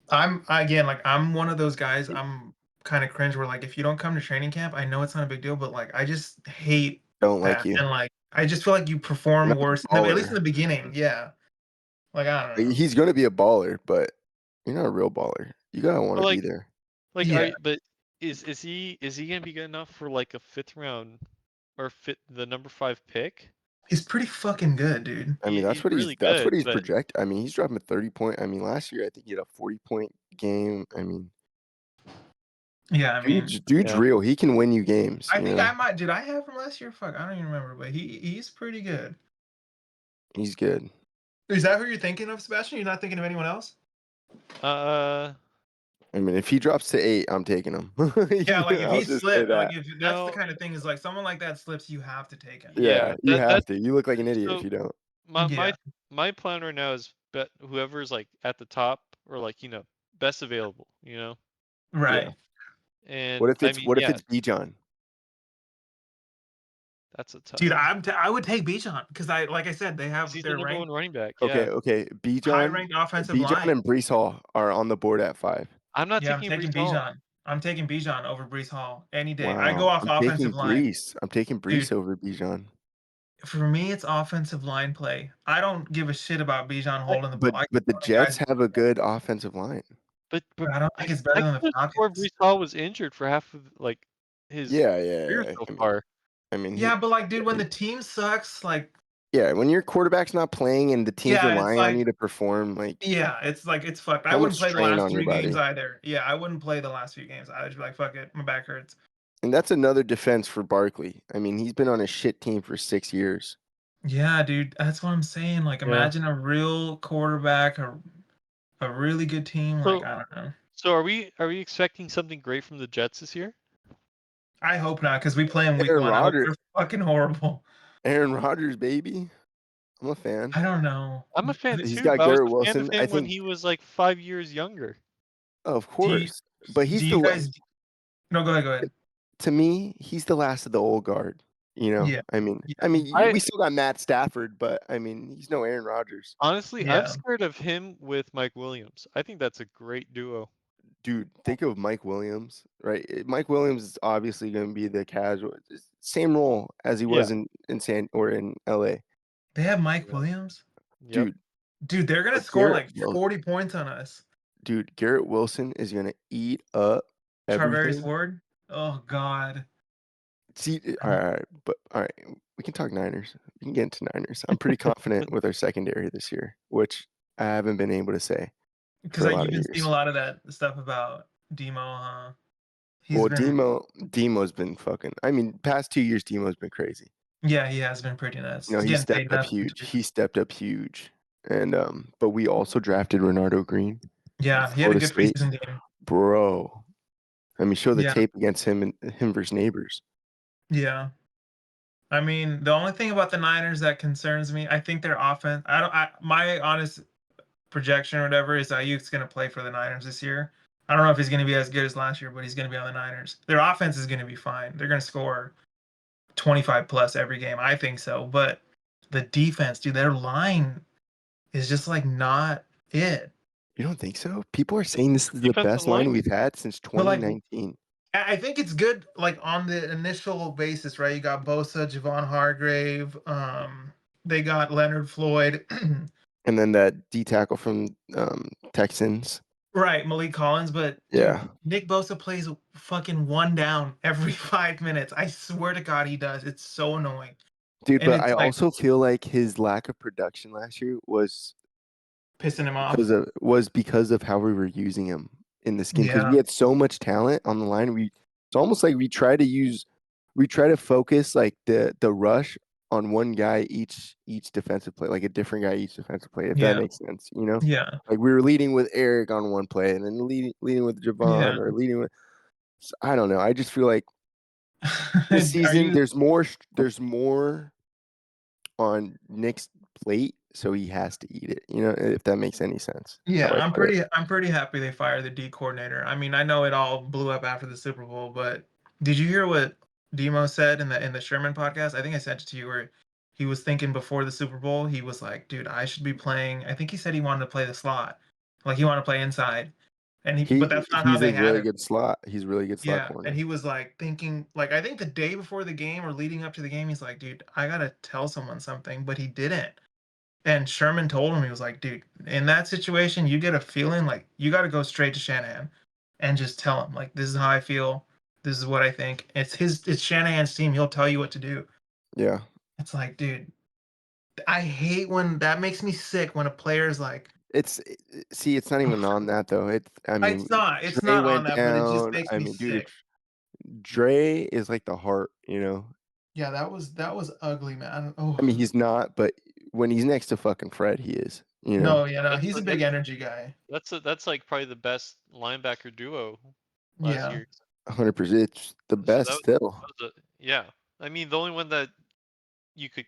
I'm one of those guys. I'm kind of cringe where like if you don't come to training camp, I know it's not a big deal, but like I just hate Don't like that. you. And like I just feel like you You're perform not worse, a at least in the baller. beginning. Yeah, like I don't know. He's gonna be a baller, but you're not a real baller. You gotta want But to be like, there. Yeah, but is he gonna be good enough for like a 5th round or fit the number 5 pick? he's pretty fucking good, dude. I mean, He's really that's what good, he's but projected. I mean, he's dropping 30 point. I mean, last year I think he had a 40 point game. I mean, Yeah, I mean, dude's yeah. real. He can win you games. I You think know, I might. Did I have him last year? Fuck, I don't even remember. But he's pretty good. he's good. Is that who you're thinking of, Sebastian? You're not thinking of anyone else? Uh, I mean, if he drops to 8, I'm taking him. Yeah, like if I'll he just say slipped, like that. if that's the no, kind of thing is like someone like that slips, you have to take him. yeah, Yeah, you have that's to. You look like an idiot if so you don't. my Yeah, my my plan right now is bet whoever's like at the top or like best available, Yeah. right. and I mean What if yeah, it's Bijan? that's a tough Dude, one. I would take Bijan because like I said, they 'Cause have he's the their number 1 ranked running back. Okay, Yeah, okay. high Bijan, ranked offensive Bijan line. and Brees Hall are on the board at 5. I'm not Yeah, I'm taking taking Brees Hall. Bijan. I'm taking Bijan over Brees Hall any day. I go Wow. off I'm taking offensive line. Brees. I'm taking Dude, Brees over Bijan. for me, it's offensive line play. I don't give a shit about Bijan But holding the ball. I But the the guys, Jets have a good offensive line. but I don't think it's better I than the could have swore Falcons. Brees Hall was injured for half of like his Yeah, yeah, career yeah. so far. I mean, Yeah, but like, dude, when the team sucks, like, yeah, when your quarterback's not playing and the team's yeah, it's relying on like, you to perform, like yeah, it's like it's fucked. I so much wouldn't play the strain last on your 3 games body. either. Yeah, I wouldn't play the last few games. I'd just be like, fuck it, my back hurts. And that's another defense for Barkley. I mean, he's been on a shit team for 6 years. Yeah, dude, that's what I'm saying. Like, Yeah. imagine a real quarterback, a really good team. Like, So I don't know. so are we expecting something great from the Jets this year? I hope not, because we play in week Aaron 1. I hope Rodgers, they're fucking horrible. Aaron Rodgers, baby. I'm a fan. I don't know. I'm a fan He's too, got but I was Garrett a fan of Wilson. I him when think, he was like 5 years younger. of Do you, course, but do he's you the guys? No, go ahead. Go ahead. to me, he's the last of the old guard. You know, Yeah, I mean, I we still got Matt Stafford, but I mean, he's no Aaron Rodgers, honestly, I'm yeah, scared of him with Mike Williams. I think that's a great duo. dude. Think of Mike Williams, right? Mike Williams is obviously going to be the casual, same role as he Yeah. was in L.A. they have Mike Yeah. Williams. Yep. Dude, Dude, they're gonna but score like 40 points on us. Garrett Wilson is going to eat up Charvarius everything. Ward. Oh God. See, all right, but all right, we can talk Niners. We can get into Niners. I'm pretty confident with our secondary this year, which I haven't been able to say Because for a like lot you've of been seeing a years. lot of that stuff about Demo, huh? He's Well, been, Demo's been fucking. I mean, past 2 years, Demo's been crazy. yeah, he has been pretty nuts. You know, He's he getting paid stepped up nothing huge. too. He stepped up huge, and but we also drafted Renardo Green, Yeah, he had a Florida good State, preseason game. bro. I mean, show the Yeah, tape against him and him versus neighbors. yeah. I mean, the only thing about the Niners that concerns me, I think their offense. I don't. My honest projection or whatever is Ayuk's going to play for the Niners this year. I don't know if he's going to be as good as last year, but he's going to be on the Niners. Their offense is going to be fine. They're going to score 25 plus every game. I think so. But the defense, dude, their line is just like not it. You don't think so? People are saying this is the Defensive best line line? we've had since But like, 2019. I think it's good, like on the initial basis, right? You got Bosa, Javon Hargrave, they got Leonard Floyd, And then that D tackle from Texans. right? Malik Collins, but dude, Yeah. Nick Bosa plays fucking one down every 5 minutes. I swear to God, he does. It's so annoying, Dude, and but it's I like also feel like his lack of production last year pissing him off. was because of how we were using him in this game because Yeah, we had so much talent on the line. It's almost like we try to focus like the rush on one guy each defensive play, like a different guy each defensive play, if that yeah, makes sense, you know? yeah, Like we were leading with Eric on one play and then leading with yeah. Javon or leading with I don't know. I just feel like this Are season you? there's more on Nick's plate, so he has to eat it. You know, if that makes any sense. How Yeah, I put it. I'm pretty happy they fired the D coordinator. I mean, I know it all blew up after the Super Bowl, but did you hear what Demo said in the Sherman podcast? I think I sent it to you where he was thinking before the Super Bowl, he was like, dude, I should be playing. I think he said he wanted to play the slot. Like he wanted to play inside. and but that's not how He's they a had really him. good slot. He's a really good slot Yeah, corner. and he was like thinking, like I think the day before the game or leading up to the game, he's like, dude, I gotta tell someone something, but he didn't. And Sherman told him, he was like, dude, in that situation, you get a feeling like you got to go straight to Shanahan and just tell him, like, this is how I feel. This is what I think. It's Shanahan's team. He'll tell you what to do. Yeah. It's like, dude, I hate when that makes me sick when a player's like, See, it's not even on that though. I mean, it's Dre not on went that, but it just down. makes I me mean, dude, sick. Dre is like the heart, you know. Yeah, that was ugly, man. Oh, I mean, he's not, but when he's next to fucking Fred, he is. You know, no, yeah, no, That's he's a the- big energy guy. that's like probably the best linebacker duo last Yeah. year. 100%. It's the So best still. yeah. I mean, the only one that you could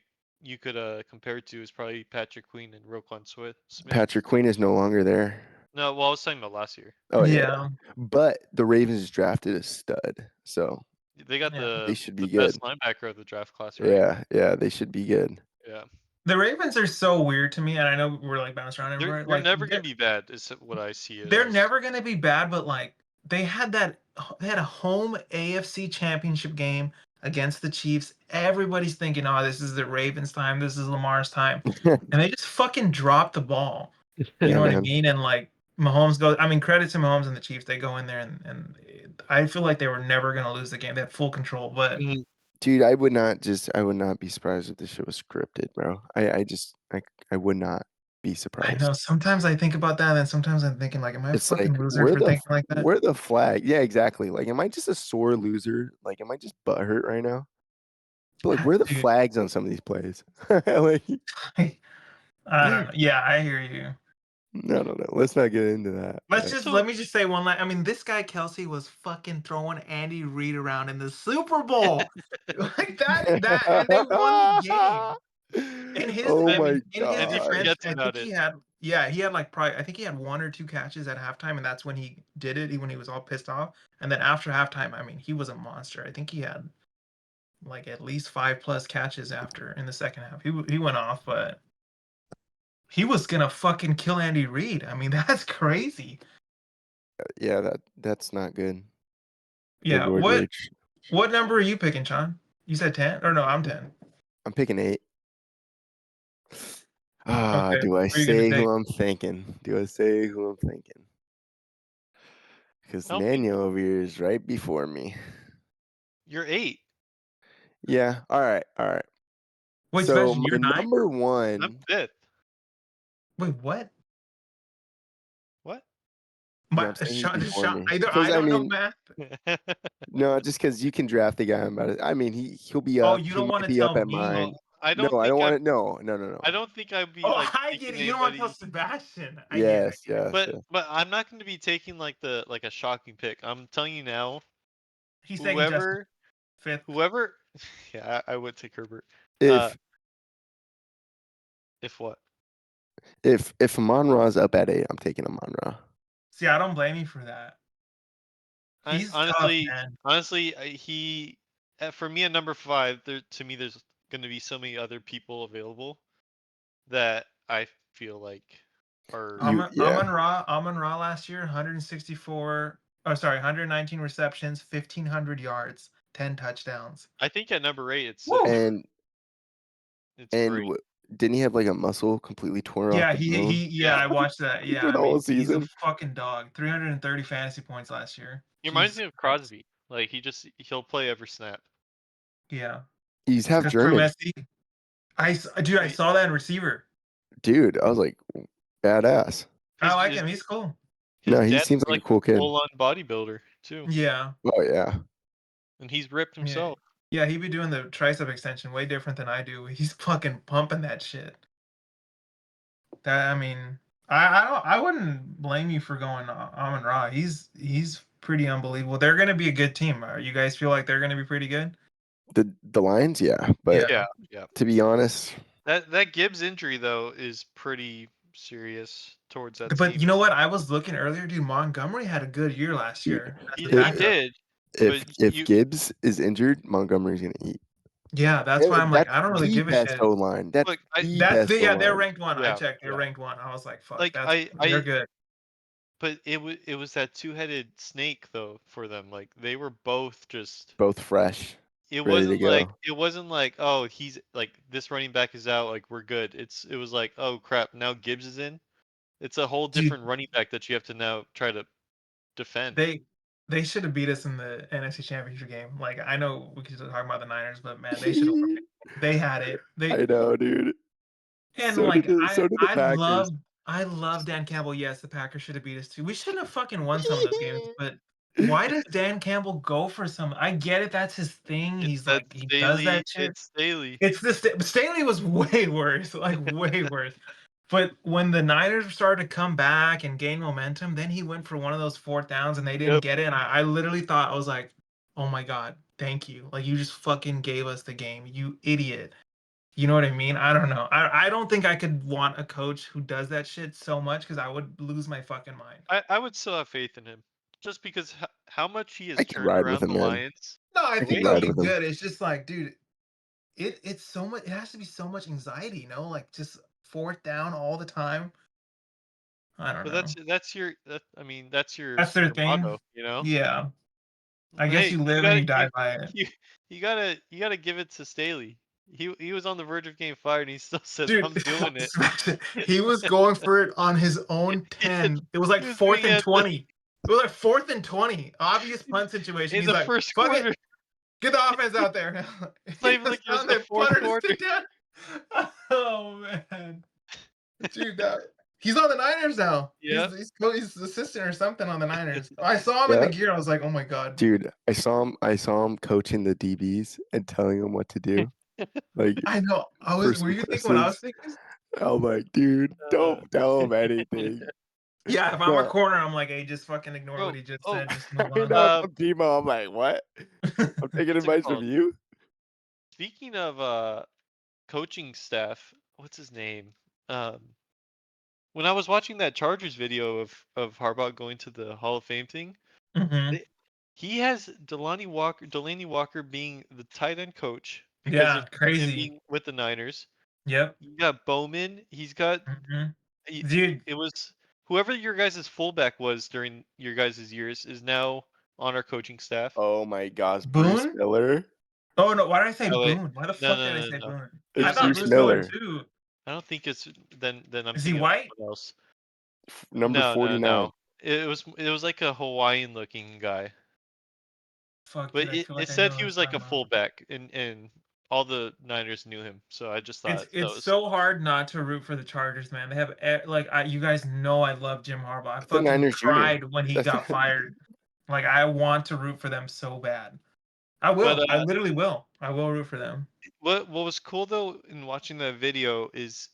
compare it to is probably Patrick Queen and Roquan Smith. Patrick Queen is no longer there. No, well, I was talking about last year. Oh yeah, Yeah. but the Ravens drafted a stud, so They got Yeah. they should be the good. best linebacker of the draft class, right? Yeah, they should be good. Yeah. The Ravens are so weird to me, and I know we're like bouncing around They're everywhere. they're Like never gonna be bad, is what I see it they're as. never gonna be bad, but like they had a home AFC championship game against the Chiefs. Everybody's thinking, oh, this is the Ravens time, this is Lamar's time. And they just fucking dropped the ball. You Yeah, know what I man. mean? And like Mahomes goes, I mean, credit to Mahomes and the Chiefs. They go in there and I feel like they were never gonna lose the game. They had full control, but Dude, I would not be surprised if this shit was scripted, bro. I would not be I surprised. know sometimes I think about that, and sometimes I'm thinking like, am I a It's fucking like loser for thinking like that? where the flag? Yeah, exactly. Like, am I just a sore loser? Like, am I just butthurt right now? But like, where are the Dude, flags on some of these plays? Like, I don't know. Yeah, I hear you. no. Let's not get into that. But Let me just say one line. I mean, this guy Kelsey was fucking throwing Andy Reid around in the Super Bowl. Like that and they won the game. In his oh I my mean, in his And he god. defense, forgets I think about he it. had yeah, he had like probably I think he had one or two catches at halftime, and that's when he did it, when he was all pissed off. And then after halftime, I mean, he was a monster. I think he had like at least 5+ catches after in the second half. He went off, but he was gonna fucking kill Andy Reid. I mean, that's crazy. Yeah, that's not good. Good Yeah. Lord Rich. What number are you picking, Sean? You said 10? Or no, I'm 10. I'm picking 8. Ah, Okay. do I What are you gonna say take? who I'm thinking? Because I don't think Manuel over here is right before me. you're 8. Yeah. All right. Wait, So Sebastian, my you're 9? number I'm one. 5th. Wait, what? What? Yeah, I'm saying he's before me. Either Because I I don't know mean, math. no, just because you can draft the guy. I mean, he'll be Oh, up. you He don't want might to be up tell at me. Well, mine. I No, don't I don't think want to. No. I don't think I'd be Oh, like I get taking it. You don't want to tell anybody, Sebastian. I get it. Yes, yes, but yes. I'm not going to be taking like a shocking pick. I'm telling you now, He's taking Justin whoever 5th. whoever yeah, I would take Herbert. If If what? if Amon Ra's up at 8, I'm taking Amon Ra. See, I don't blame you for that. He's tough, man. Honestly, for me at number 5, to me there's going to be so many other people available that I feel like are Amon Ra last year, 164. Oh, sorry, 119 receptions, 1,500 yards, 10 touchdowns. I think at number 8 Woo! And it's great. didn't he have like a muscle completely torn off Yeah, the bone? I watched that. Yeah, For I the whole mean, he's a season. fucking dog. 330 fantasy points last year. He reminds Jesus me of Christ. Crosby. Like he'll play every snap. Yeah, He's half because German. dude, I Wait, saw that in receiver. Dude, I was like, badass. I like his him. He's cool. No, he dad's seems like like a cool kid. full-on bodybuilder too, Yeah, Oh yeah. and he's ripped yeah, himself. yeah. He be doing the tricep extension way different than I do. He's fucking pumping that shit. That I mean, I wouldn't blame you for going Amon Ra. He's pretty unbelievable. They're gonna be a good team. You guys feel like they're gonna be pretty good? The Lions, yeah. But Yeah. Yeah. to be honest, That Gibbs injury though is pretty serious towards that But team. you know what? I was looking earlier, dude. Montgomery had a good year last Dude, year. As He a If- backup. did, if but you Gibbs is injured, Montgomery's gonna eat. Yeah, that's why I'm like, That's I don't really the give a best shit. O line. That's look. the best O They're line. ranked one. I Yeah, checked. They're yeah. ranked one. I was like, fuck, Like they're good. But it was that two-headed snake though for them. Like they were both just. Both fresh, It ready to go. wasn't like, oh, he's like this running back is out, like we're good. It was like, oh crap, now Gibbs is in. It's a whole Dude, different running back that you have to now try to defend. they they should have beat us in the NFC Championship game. Like I know we could talk about the Niners, but man, they should have. They had it. I know, dude. And So did like the so did the Packers. I love Dan Campbell. Yes, the Packers should have beat us too. We shouldn't have fucking won some of those games, but why does Dan Campbell go for some? I get it, that's his thing. It's He's that like he does Staley. that shit. It's Staley. It's the Staley was way worse, like way worse. But when the Niners started to come back and gain momentum, then he went for one of those fourth downs and they didn't Yep. get it. And I literally thought I was like, oh my god, thank you. Like you just fucking gave us the game, you idiot. You know what I mean? I don't know. I don't think I could want a coach who does that shit so much because I would lose my fucking mind. I would still have faith in him, just because how much he has I could turned ride with around him, the man. Lions. No, I I think could he'll ride be with him. good. It's just like, dude, it's so much. It has to be so much anxiety, you know, like just fourth down all the time. I don't But know. that's your. I mean, that's That's their your thing. motto, you know. Yeah, I guess Hey, you live and you die by it, you gotta give it to Staley. He was on the verge of getting fired, and he still said, dude. "I'm doing it." He was going for it on his own He did- 10. It was like he was fourth doing and it at 20. It was like fourth and 20. Obvious punt situation. in He's the like, first fuck it. quarter. Get the offense out there. It's not even like it was the They fourth punted his quarter. thing down. Oh man, dude, he's on the Niners now. Yeah. He's assistant or something on the Niners. I saw him in Yeah. the gear. I was like, oh my god, Dude, I saw him coaching the DBs and telling them what to do. Like I know. first Were you thinking what I was thinking? I'm like, dude, don't tell him anything. Yeah, if I'm a But- corner, I'm like, hey, just fucking ignore what he just Oh, said. Just I move on. know from Demo, I'm like, what? I'm taking What's it advice called? from you? Speaking of coaching staff, what's his name? When I was watching that Chargers video of Harbaugh going to the Hall of Fame thing, Mhm. he has Delaney Walker being the tight end coach because Yeah, of him crazy. being with the Niners. Yep. You got Bowman. He's got Mhm. he- Dude, it was whoever your guys' fullback was during your guys' years is now on our coaching staff. Oh my gosh, Bruce Boone? Miller. Oh no, why did I say Oh wait, Boone? Why the no, fuck no, did I no, say no. Boone? It I It's was thought Bruce Bruce Miller. Miller too. I don't think it's then I'm Is he thinking of white? someone else. Number No, 49. no. It was like a Hawaiian looking guy. Fuck, But dude, I feel it like I said know he what was you're like a talking about. fullback and all the Niners knew him. So I just thought that It's was so hard not to root for the Chargers, man. They have you guys know I love Jim Harbaugh. I That's the fucking Niners Jr. cried when he That's got fired. Like I want to root for them so bad. I will. but I literally will. I will root for them. what was cool though in watching that video is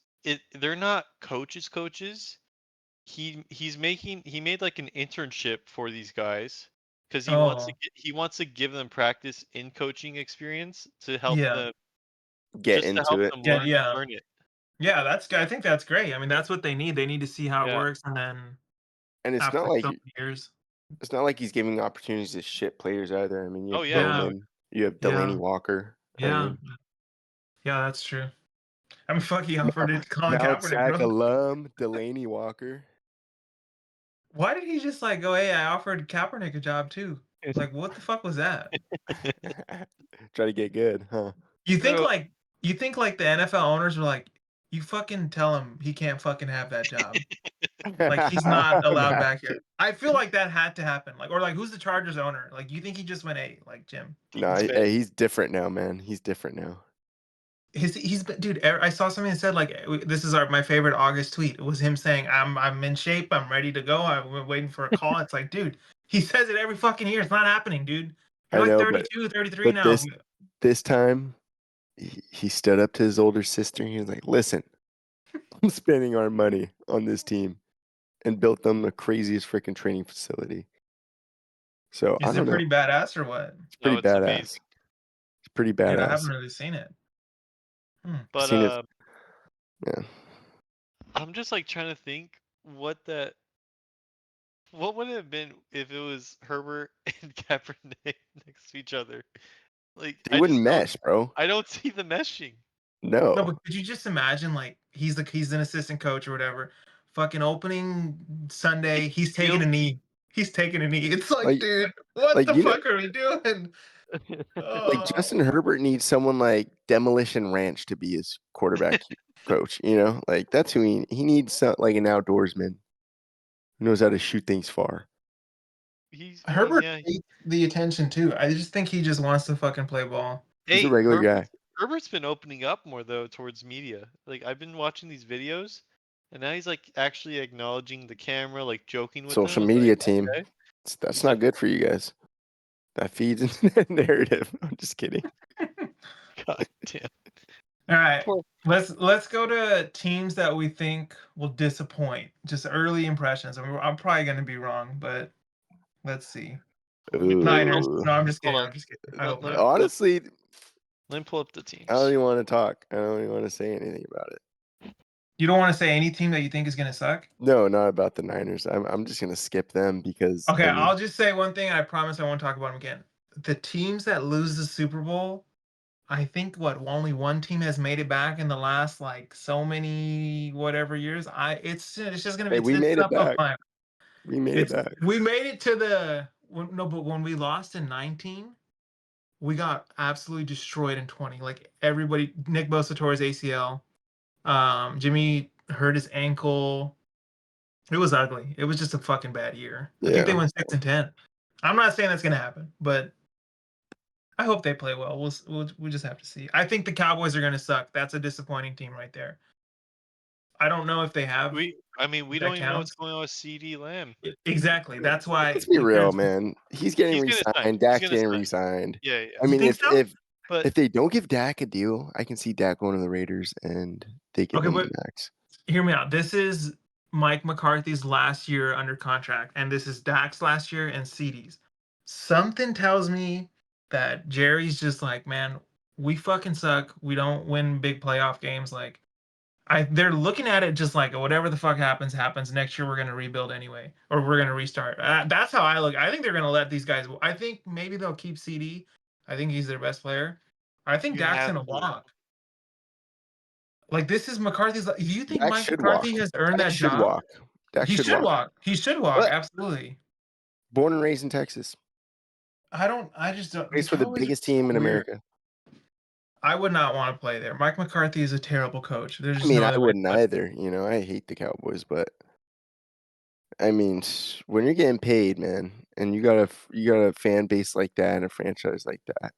they're not coaches. He made like an internship for these guys because Oh, he wants to give them practice in coaching experience to help yeah. them Get just to into help it. them Yeah, yeah. learn it. Yeah, I think that's great. I mean, that's what they need. They need to see how it Yeah. works and then And after so many years. it's not like he's giving opportunities to shit players either. I mean, you Oh have yeah, Yeah. no. Bowman, you have Yeah. Delaney Walker. I Yeah. mean, Yeah, that's true. I mean, fuck, he offered it to Colin Mount Kaepernick, Sack bro. alum, Delaney Walker. Why did he just like go, hey, I offered Kaepernick a job too? Like, what the fuck was that? Try to get good, huh? You think Bro, like you think like the NFL owners were like, you fucking tell him he can't fucking have that job. Like he's not allowed back here. I feel like that had to happen. Like, or like who's the Chargers owner? Like, you think he just went, hey, like Jim? No, Dean's hey, he's different now, man. He's different now. He's been, dude. I saw something that said like this is my favorite August tweet. It was him saying I'm in shape. I'm ready to go. I'm waiting for a call. It's like, dude, he says it every fucking year. It's not happening, dude. You're I like know, 32, 33 but now. this time, he stood up to his older sister. He was like, "Listen, I'm spending our money on this team," and built them the craziest freaking training facility. So I Is don't it know. pretty badass or what? It's no, pretty it's badass. amazing. It's pretty Dude, I badass. haven't really seen it. But Seen it. Yeah. I'm just like trying to think what would it have been if it was Herbert and Kaepernick next to each other. Like They wouldn't mesh, bro. I don't see the meshing. No, No. but could you just imagine like he's an assistant coach or whatever. fucking opening Sunday, he's taking a Fields- knee. He's taking a knee. It's like, Like- dude, what like, the you know- fuck are we doing? Like Justin Oh. Herbert needs someone like Demolition Ranch to be his quarterback coach. You know, like that's who he needs. Like an outdoorsman who knows how to shoot things far. Herbert yeah. needs the attention too. I just think he just wants to fucking play ball. He's a regular guy. Herbert's been opening up more though towards media. Like I've been watching these videos, and now he's like actually acknowledging the camera, like joking with them. Social I was media like, team. okay. That's He's not like- good for you guys. That feeds into that narrative. I'm just kidding. God damn. All right. Poor- Let's go to teams that we think will disappoint. Just early impressions. I mean, I'm probably going to be wrong, but let's see. Niners. Ooh. No, I'm just kidding. Hold on. I'm just kidding. I hope Let- not. Honestly, Let me pull up the teams. I don't even want to talk. I don't even want to say anything about it. You don't want to say any team that you think is going to suck? No, not about the Niners. I'm just gonna skip them because Okay, I mean, I'll just say one thing, and I promise I won't talk about them again. The teams that lose the Super Bowl, I think only one team has made it back in the last like so many whatever years. It's just gonna be Hey, we it's made it tough to back. find. we made it back. We made it to but when we lost in 19, we got absolutely destroyed in 20. Like everybody, Nick Bosa tore his ACL. Jimmy hurt his ankle. It was ugly. It was just a fucking bad year. I think they Yeah. went 6-10. I'm not saying that's gonna happen, but I hope they play well. We'll just have to see. I think the Cowboys are gonna suck. That's a disappointing team right there. I don't know if they have. We don't that even know what's counts. going on with CD Lamb. Exactly. That's why. Let's be real, there's- man. He's getting He's gonna sign. re-signed. He's Dak's gonna getting sign. re-signed. Yeah, yeah. I You mean, think so? But if they don't give Dak a deal, I can see Dak going to the Raiders and they give Okay, him but the max. hear me out. This is Mike McCarthy's last year under contract, and this is Dak's last year and CD's. Something tells me that Jerry's just like, man, we fucking suck. We don't win big playoff games. Like, they're looking at it just like whatever the fuck happens, happens. Next year we're gonna rebuild anyway, or we're gonna restart. That's how I look. I think they're gonna let these guys. I think maybe they'll keep CD. I think he's their best player. I think You Dak's have gonna to. walk. Like this is McCarthy's. Do you think Dak Mike should McCarthy walk. has earned Dak that should job? walk. Dak He should walk. He should walk. What? Absolutely. Born and raised in Texas. I just don't. Plays for the Cowboys are biggest so team in weird. America. I would not want to play there. Mike McCarthy is a terrible coach. There's I just mean, no I other way. wouldn't either. You know, I hate the Cowboys, but I mean, when you're getting paid, man, and you got a fan base like that and a franchise like that.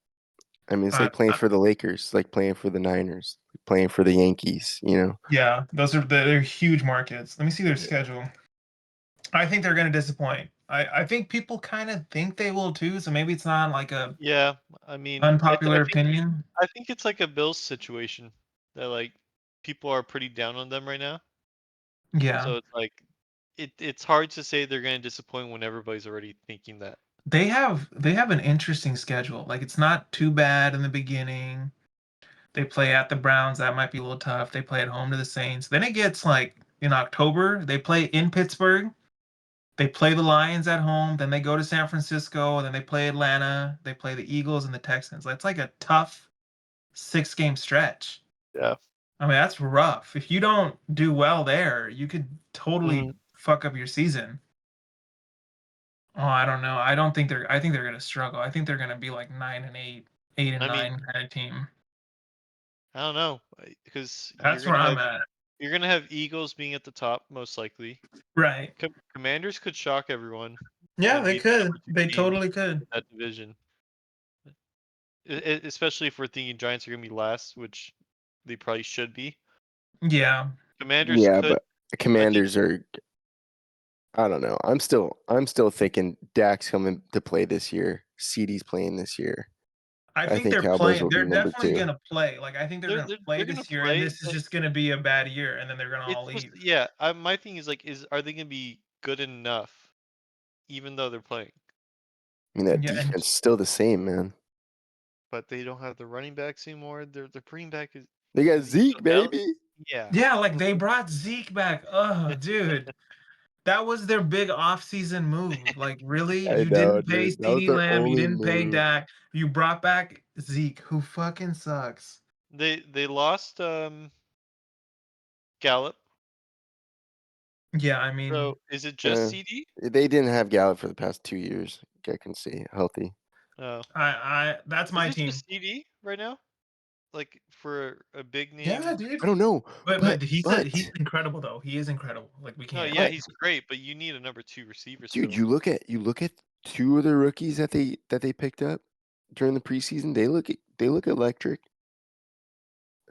I mean, it's like playing for the Lakers, like playing for the Niners, playing for the Yankees. You know, Yeah, they're huge markets. Let me see their schedule. I think they're going to disappoint. I think people kind of think they will too. So maybe it's not like a Yeah, I mean, unpopular I opinion. think it's like a Bills situation that like people are pretty down on them right now. Yeah, So it's like it's hard to say they're going to disappoint when everybody's already thinking that. they have an interesting schedule. Like it's not too bad in the beginning. They play at the Browns. That might be a little tough. They play at home to the Saints. Then it gets like in October. They play in Pittsburgh. They play the Lions at home. Then they go to San Francisco. Then they play Atlanta. They play the Eagles and the Texans. That's like a tough 6-game stretch. Yeah. I mean, that's rough. If you don't do well there, you could totally fuck up your season. Oh, I don't know. I think they're gonna struggle. I think they're gonna be like 9-8, 8-9 kind of team. I don't know because That's where I'm at. you're gonna have Eagles being at the top most likely. Right. Commanders could shock everyone. Yeah, and they be the could. number 2 They team totally could. in that division. Especially if we're thinking Giants are gonna be last, which they probably should be. Yeah. Commanders yeah, could. but the Commanders are. I don't know. I'm still thinking Dak's coming to play this year. CD's playing this year. I think think they're Cowboys playing. will be They're number definitely 2. gonna play. Like I think they're gonna play they're this gonna year, and play, this is just gonna be a bad year, and then they're gonna all leave. Yeah, my thing is like, are they gonna be good enough, even though they're playing? I mean, that Yeah, and defense is still the same, man. But they don't have the running backs anymore. Their bringing back is They got Is he Zeke, still out? baby. yeah. yeah, like they brought Zeke back. Oh, dude. That was their big off-season move. Like, really? I You know, didn't pay dude. That was CeeDee their Lamb, you only didn't pay move. Dak, you brought back Zeke, who fucking sucks. They lost Gallup. Yeah, I mean, So is it just Uh, CD? They didn't have Gallup for the past 2 years. I can see healthy. Oh, that's is my it team. just CD right now? Like for a big Yeah, name? dude. I don't know, But he's but incredible though. He is incredible. Like we No, can't. yeah, but he's great, but you need a number 2 receiver dude, still. you look at 2 of the rookies that they picked up during the preseason. They look electric.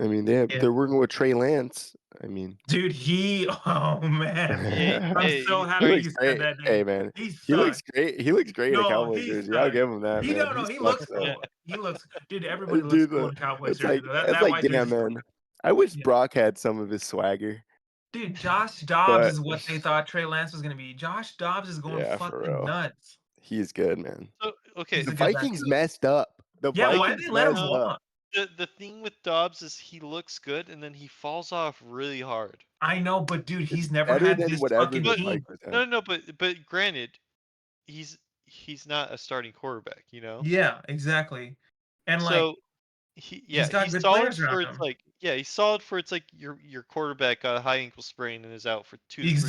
I mean, Yeah, they're working with Trey Lance. I mean, dude. Oh man, Yeah, I'm yeah, so he's he happy starting. looks you said great. that, Hey dude. man, He he looks sucks. great. He looks great in a No, Cowboy he jersey. I'll sucks. give him that, He man. no, He he sucks looks though. Yeah. cool. He looks, dude. Everybody looks Dude, cool in a Cowboys it's jersey though. That it's that like white damn jersey's man. I wish yeah. Brock had some of his swagger, Dude, Josh Dobbs but is what they thought Trey Lance was gonna be. Josh Dobbs is going yeah, for fucking real, nuts. he is good, man. So okay, He's The a good back. Vikings messed up. The Yeah, why'd Vikings they let him messed no, up. walk? the thing with Dobbs is he looks good and then he falls off really hard. I know, but dude, It's he's never better had than this whatever fucking the But team. Vikings no, had. no, but granted, he's not a starting quarterback, you know. Yeah, exactly. And like So he's got he's good solid players around for it's him. like he's solid for it's like your quarterback got a high ankle sprain and is out for 2 to 3 weeks.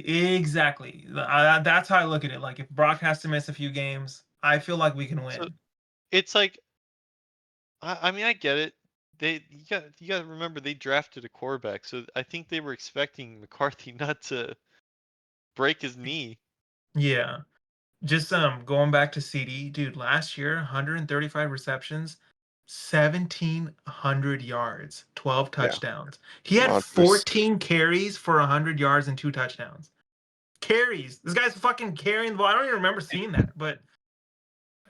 Exactly. That's how I look at it. Like if Brock has to miss a few games, I feel like we can So win. it's like I mean I get it. You got to remember they drafted a quarterback, so I think they were expecting McCarthy not to break his knee. Yeah. Just going back to CD, dude, last year 135 receptions, 1700 yards, 12 Yeah, touchdowns. He had monsters. 14 carries for 100 yards and 2 touchdowns. Carries. This guy's fucking carrying the ball. I don't even remember seeing that, but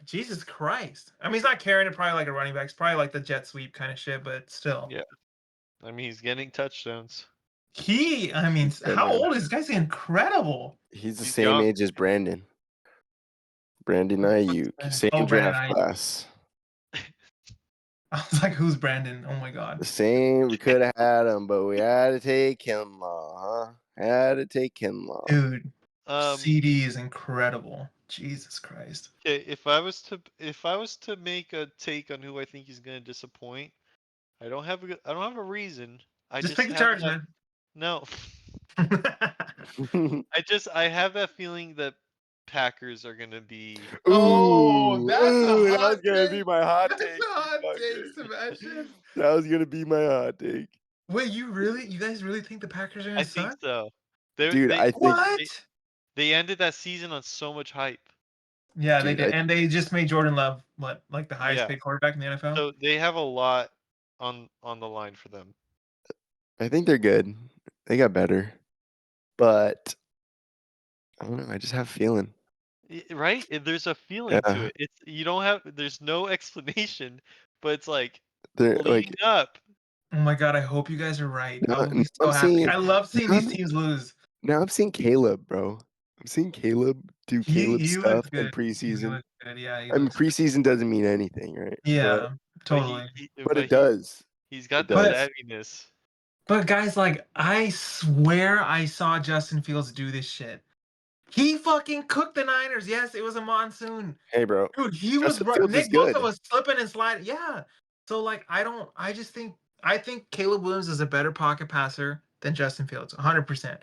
Jesus Christ. I mean, he's not carrying it probably like a running back. It's probably like the jet sweep kind of shit, but still. Yeah, I mean he's getting touchdowns. I mean, Good how man. old is this guy's incredible? He's the He's same young. age as Brandon. Brandon What's Ayuk, Brandon? same Oh, Brandon draft I. class. I was like, who's Brandon? Oh my The god. same. We could have had him, but we had to take Kinlaw, huh? Had to take Kinlaw. Dude, Um, CD is incredible. Jesus Christ. okay, if I was to make a take on who I think is going to disappoint, I don't have a reason. I Just just pick the have Chargers, that man. no. I have that feeling that Packers are going to be Oh, that's a That was hot gonna be take. my hot That's take. a You hot take, fucker. Sebastian. That was gonna be my hot take. Wait, you guys really think the Packers are I gonna think suck? so. They Dude, they I think What? they, they ended that season on so much hype. Yeah, they dude, did, and they just made Jordan Love what, like the highest Yeah. paid quarterback in the NFL? So they have a lot on the line for them. I think they're good. They got better. But I don't know, I just have a feeling. Right? There's a feeling to Yeah. it. It's you don't have there's no explanation, but it's like They're like leading up. Oh my god, I hope you guys are right. I now, will now be so I'm happy. seeing I love seeing now these I'm, teams lose. now I'm seeing Caleb, bro. I'm seeing Caleb do Caleb He looks stuff in good. He preseason. looks good. Yeah, he I mean, looks good. preseason doesn't mean anything, right? Yeah, But totally. But but it does. he's It got the But does. savviness. but guys, like I swear I saw Justin Fields do this shit. He fucking cooked the Niners. Yes, it was a monsoon. Hey, bro. Dude, he was Justin right. Fields is Nick Bosa good. was slipping and sliding. Yeah. So like I think Caleb Williams is a better pocket passer than Justin Fields. 100%.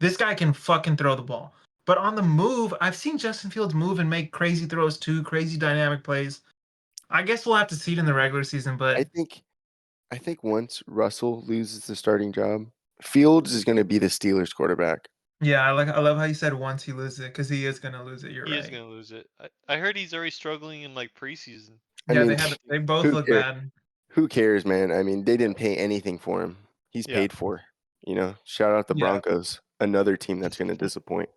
This guy can fucking throw the ball. But on the move, I've seen Justin Fields move and make crazy throws too, crazy dynamic plays. I guess we'll have to see it in the regular season, I but think I think once Russell loses the starting job, Fields is going to be the Steelers quarterback. yeah, I love how you said once he loses it because he is gonna lose it. You're He is right. gonna lose it. I heard he's already struggling in like preseason. I Yeah, mean, they both who look cares? bad. Who cares, man? I mean, they didn't pay anything for him. He's Yeah. paid for. Shout out the Yeah. Broncos, another team that's going to disappoint.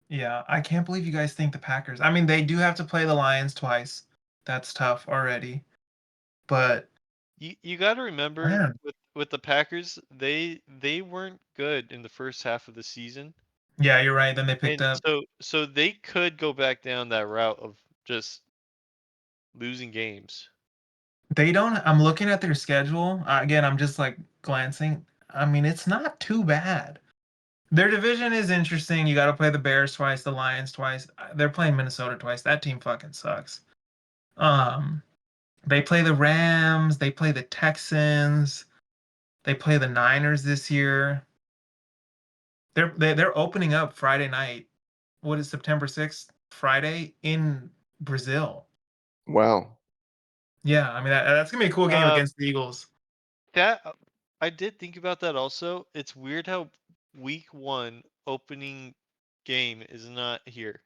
Yeah, I can't believe you guys think the Packers. I mean, they do have to play the Lions twice. That's tough already. But You got to remember man, with the Packers, they weren't good in the first half of the season. yeah, you're right. Then they picked And up. so they could go back down that route of just losing games. They don't. I'm looking at their schedule again. I'm just like glancing. I mean, it's not too bad. Their division is interesting. You got to play the Bears twice, the Lions twice. They're playing Minnesota twice. That team fucking sucks. Um, they play the Rams. They play the Texans. They play the Niners this year. They're opening up Friday night. What is September 6th? Friday in Brazil. Wow. Yeah, I mean that's gonna be a cool game Uh, against the Eagles. that I did think about that also. It's weird how week 1 opening game is not here.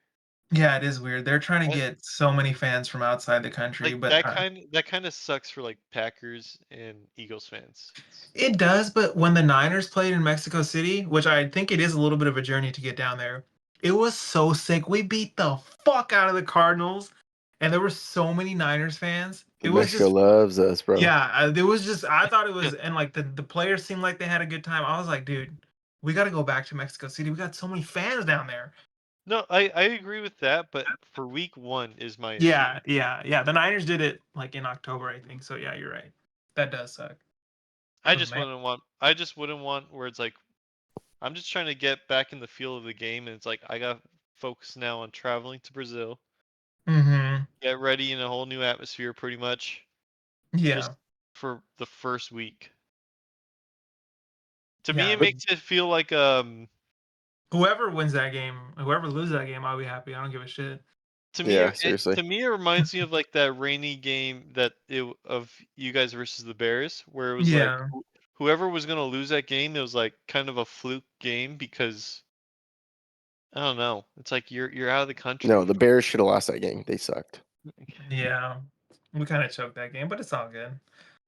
Yeah, it is weird. They're trying to That, get so many fans from outside the country, like but that kind of sucks for like Packers and Eagles fans. it does. But when the Niners played in Mexico City, which I think it is a little bit of a journey to get down there, it was so sick. We beat the fuck out of the Cardinals, and there were so many Niners fans. It was Mexico just loves us, bro. yeah, there was just I thought it was and like the players seemed like they had a good time. I was like, dude, we got to go back to Mexico City. We got so many fans down there. No, I agree with that, but for week 1 is my issue. Yeah. The Niners did it like in October, I think. So yeah, you're right. That does suck. I Oh, just man. wouldn't want where it's like I'm just trying to get back in the feel of the game, and it's like I got focus now on traveling to Brazil, Mm-hmm. get ready in a whole new atmosphere, pretty much just Yeah. for the first week. To me, Yeah. it makes it feel like Whoever wins that game, whoever loses that game, I'll be happy. I don't give a shit. Yeah, seriously. to me it reminds me of like that rainy game of you guys versus the Bears, where it was like Yeah. whoever was gonna lose that game, it was like kind of a fluke game because I don't know. It's like you're out of the No, country. the Bears should have lost that game. They sucked. Yeah. We kind of choked that game, but it's all good.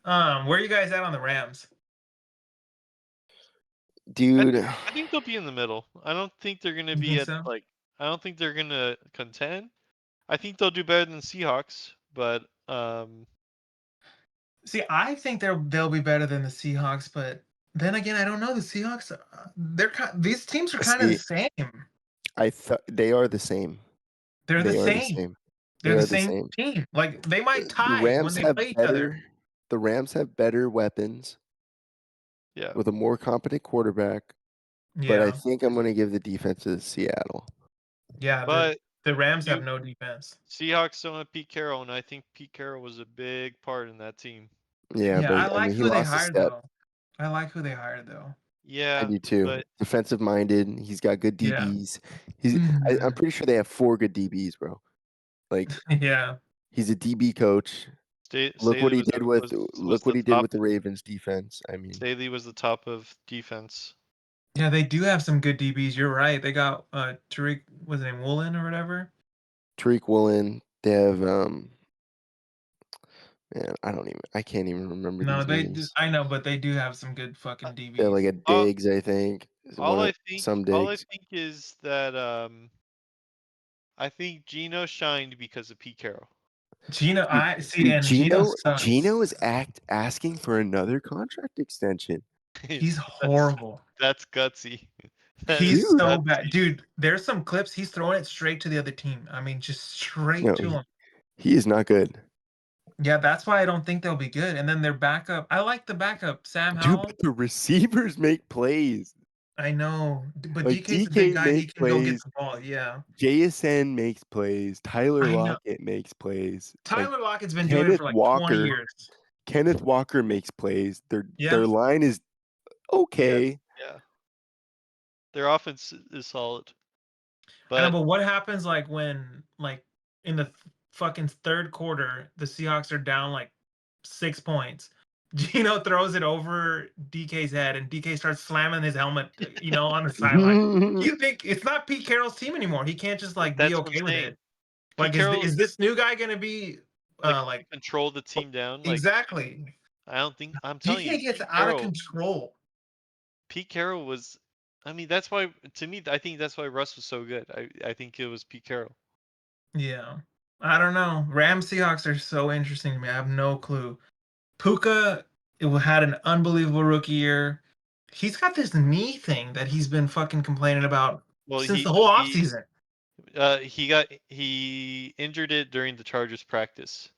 Where are you guys at on the Rams? I Dude, think I think they'll be in the middle. I don't think they're gonna You be think at so? like I don't think they're gonna contend. I think they'll do better than Seahawks, but See, I think they'll be better than the Seahawks, but then again, I don't know. The Seahawks, these teams are kind of the see, same. I thought they are the same. They're the They are the same. same. They They're the are the same same. team. Like they might The tie when Rams they have play each other. better the Rams have better weapons yeah. with a more competent quarterback, but I Yeah, think I'm gonna give the defense to Seattle. yeah. The But the Rams have you no defense. Seahawks don't have Pete Carroll, and I think Pete Carroll was a big part in that team. Yeah, Yeah, I but I like mean he who they lost a hired step. though. I like who they hired though. I Yeah, do too. but Defensive minded. He's got good Yeah. DBs. He's I'm Mhm. pretty sure they have 4 good DBs, bro. Like Yeah. he's a DB coach. Staley was Look what the he did top. with the Ravens defense. I mean, Staley was the top of defense. Yeah, they do have some good DBs. You're right. They got Tariq, was it name Woolen or whatever? Tariq Woolen, they have man, I can't even remember No, these they do. names. I know, but they do have some good Uh, fucking They have like DBs. a All, Diggs, I think. Is all one of I think, some all I Diggs. think is that I think Gino shined because of Pete Carroll. Gino, Dude, I see, dude, and Gino Gino sucks. is asking for another contract extension. He's that's horrible. that's gutsy. That He's is Dude, so bad. gutsy. Dude, there's some clips he's throwing it straight to the other team. I mean, just straight no, to him. he is not good. Yeah, that's why I don't think they'll be good. And then their backup, I like the backup, Sam Dude, Howell. but the receivers make plays. I know, but Like DK's a big DK guy. He makes can go get plays, the ball. Yeah, JSN makes plays, Tyler I know. Lockett makes plays. Like Tyler Lockett's been doing it Kenneth for like 20 Walker, years. Kenneth Walker makes plays. Yeah, Their line is Yeah, okay. yeah. Their offense is solid, I know. but But what happens like when like in the fucking third quarter, the Seahawks are down like 6 points. Gino throws it over DK's head, and DK starts slamming his helmet, on the sideline. You think it's not Pete Carroll's team anymore? He can't just like be that's what I'm okay with saying. it. Pete Like, Carroll is this new guy gonna be like like control the team down. Like exactly? I don't think I'm telling you, DK gets out of control. Pete Carroll was. I mean, that's why to me, I think that's why Russ was so good. I think it was Pete Carroll. Yeah, I don't know. Rams Seahawks are so interesting to me. I have no clue. Puka had an unbelievable rookie year. He's got this knee thing that he's been fucking complaining about Well, since the whole offseason. he injured it during the Chargers practice.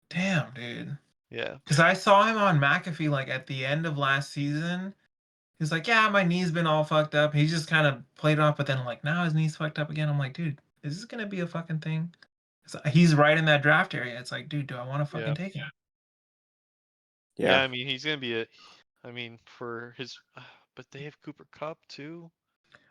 Damn, dude. Yeah. Because I saw him on McAfee like at the end of last season. He's like, yeah, my knee's been all fucked up. He just kind of played it off, but then like now his knee's fucked up again. I'm like, dude, is this gonna be a fucking thing? He's right in that draft area. It's like, dude, do I want to fucking Yeah. take him? Yeah. Yeah. I mean, he's gonna be a. I mean, for his but they have Cooper Cup too.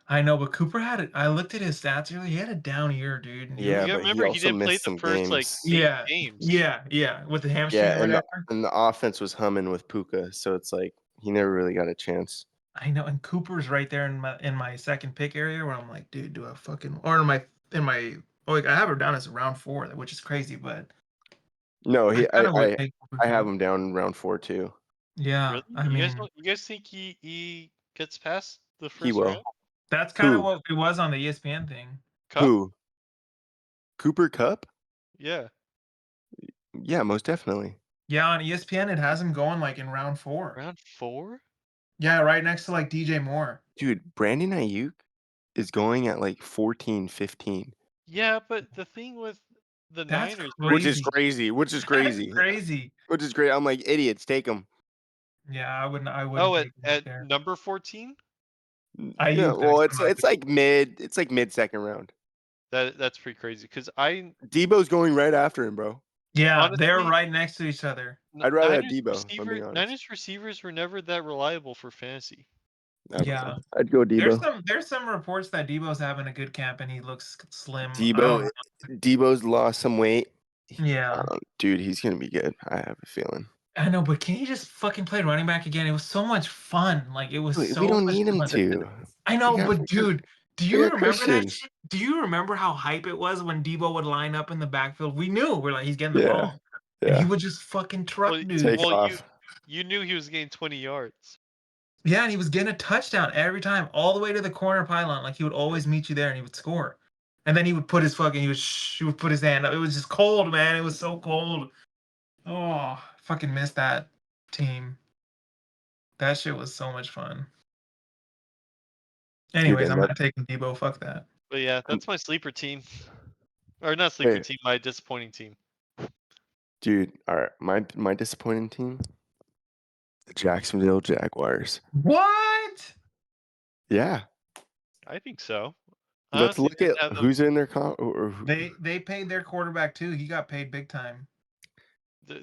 I know, but Cooper had it. I looked at his stats earlier. He had a down year, dude. And Yeah, You gotta but he remember, he also didn't play missed the some first like games. 8 yeah, games. yeah, with the hamstring Yeah, or whatever. and the offense was humming with Puka, so it's like he never really got a chance. I know, and Cooper's right there in my second pick area where I'm like, dude, do I fucking or in my oh, like, I have her down as round 4, which is crazy, but No, I he kind of would take Cooper I have Cup. him down in round 4 too. Yeah, Really? I mean, You guys think he gets past the He first round? will. that's kind of Who? what it was on the ESPN thing. Cup? Who? Cooper Cup? Yeah. Yeah, most definitely. Yeah, on ESPN it has him going like in round 4. Round 4? Yeah, right next to like DJ Moore. Dude, Brandon Ayuk is going at like 14, 15. Yeah, but the thing with the That's Niners, Which is crazy. crazy. Which is That's crazy. crazy. Which is great. I'm like, idiots, take him. Yeah, I wouldn't oh, take him right at there. number 14? Yeah, Ayuk, well, that's it's like mid second round. That's pretty crazy. Because Debo's going right after him, bro. yeah, they're honestly, right next to each other. I'd rather have Debo, if I'm being honest. Niners receivers were never that reliable for fantasy. I don't Yeah. know. I'd go Debo. There's some reports that Debo's having a good camp and he looks slim. I don't Debo, know. Debo's lost some weight. Yeah. Dude, he's gonna be good. I have a feeling. I know, but can he just fucking play running back again? It was so much fun. Like it was We so don't much need him fun. to. I We know, got, but dude, do we you got remember that Christian. shit? Do you remember how hype it was when Debo would line up in the backfield? We knew we're like he's getting the Yeah, ball. And he yeah. would just fucking truck Well, dudes. Take well, off. you knew he was getting 20 yards. Yeah, and he was getting a touchdown every time, all the way to the corner pylon. Like he would always meet you there and he would score. And then he would put his fucking he would put his hand up. It was just cold, man. It was so cold. Oh, fucking missed that team. That shit was so much fun. Anyways, and I'm that, not taking Debo. Fuck that. But yeah, and- that's my sleeper team. Or not sleeper Wait. team, my disappointing team. dude, all right. My disappointing team, the Jacksonville Jaguars. What? Yeah. I think so. Let's Honestly, look at who's in their They paid their quarterback too. He got paid big time.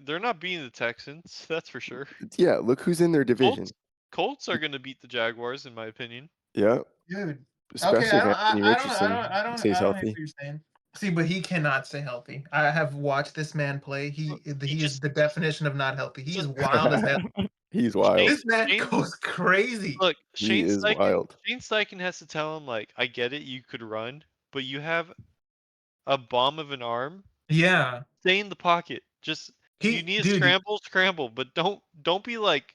they're not beating the Texans, that's for sure. yeah, look who's in their division. Colts are going to beat the Jaguars, in my opinion. Yeah. Dude. Especially Okay, if Anthony Richardson stays I don't hear healthy. what you're saying. See, but he cannot stay healthy. I have watched this man play. He is just the definition of not healthy. He's just- wild as hell. He's wild. This man Shane- goes crazy. Look, He is wild. Shane Steichen has to tell him, like, I get it, you could run, but you have a bomb of an arm. Yeah. Stay in the pocket. Just you need to scramble, but don't be like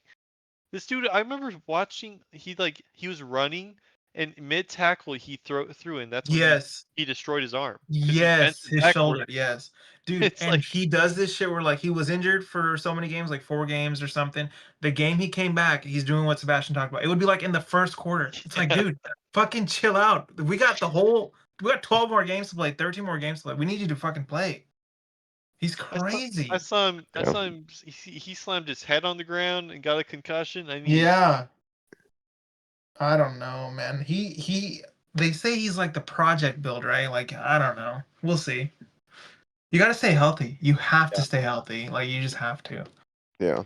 this dude. I remember watching. He was running, and mid tackle he threw in. That's when he destroyed his arm. 'Cause he bent Yes, his shoulder. backwards. Yes, dude, It's and like he does this shit where like he was injured for so many games, like 4 games or something. The game he came back, he's doing what Sebastian talked about. It would be like in the first quarter. It's like, Yeah. dude, fucking chill out. We got 12 more games to play, 13 more games to play. We need you to fucking play. He's crazy. I saw him. Yeah. He slammed his head on the ground and got a concussion. I mean, Yeah. I don't know, man. They say he's like the project build, right? Like, I don't know. We'll see. You got to stay healthy. You have to stay healthy. Like, you just have to. Yeah.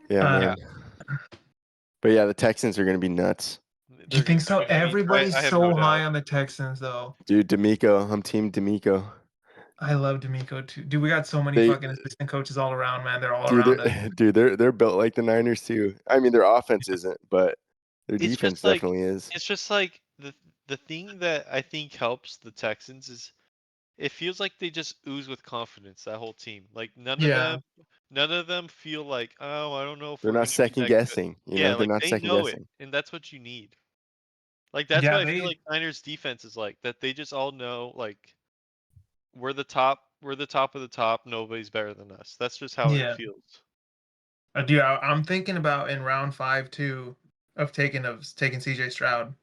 Yeah, Uh, man. But yeah, the Texans are gonna be nuts. Do you think so? they're gonna be- Everybody's I have so no doubt. high on the Texans, though. Dude, D'Amico. I'm team D'Amico. I love D'Amico too. Dude, we got so many They- fucking assistant coaches all around, man. They're all Dude, around us. they're built like the Niners too. I mean, their offense isn't, but their It's defense just like definitely is. it's just like the thing that I think helps the Texans is it feels like they just ooze with confidence, that whole team. Like Yeah. none of them feel like, oh, I don't know if They're we're not gonna be second that good." guessing. You Yeah, know, they're like not they second know it, guessing. and that's what you need. Like that's Yeah, what I feel like Niners defense is like. That they just all know like we're the top of the top, nobody's better than us. That's just how Yeah. it feels. Dude, I'm thinking about in round 5 too of taking CJ Stroud.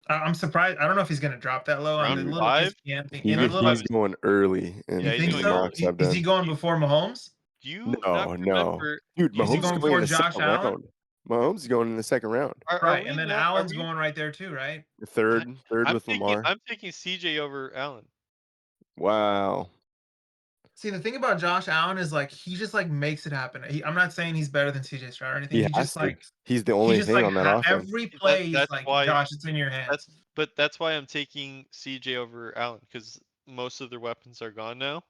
I'm surprised. I don't know if he's gonna drop that low on the Round little 5? ESPN thing. He's five is- going early in Yeah, You he's think going the so? mocks I've Is he done. going before Mahomes? Do you No, not no. remember Dude, Is he Mahomes going is going in before the Josh second Allen? round. Mahomes is going in the second round. are Right, we and then not, are Allen's we, going right there too, right? Third with Lamar. I'm taking CJ over Allen. Wow. See, the thing about Josh Allen is like he just like makes it happen. I'm not saying he's better than CJ Stroud or anything. He He has just to. like He's the he only just thing like on that offense. every play he's That's like, why Josh, it's in your hands. that's why I'm taking CJ over Allen because most of their weapons are gone now.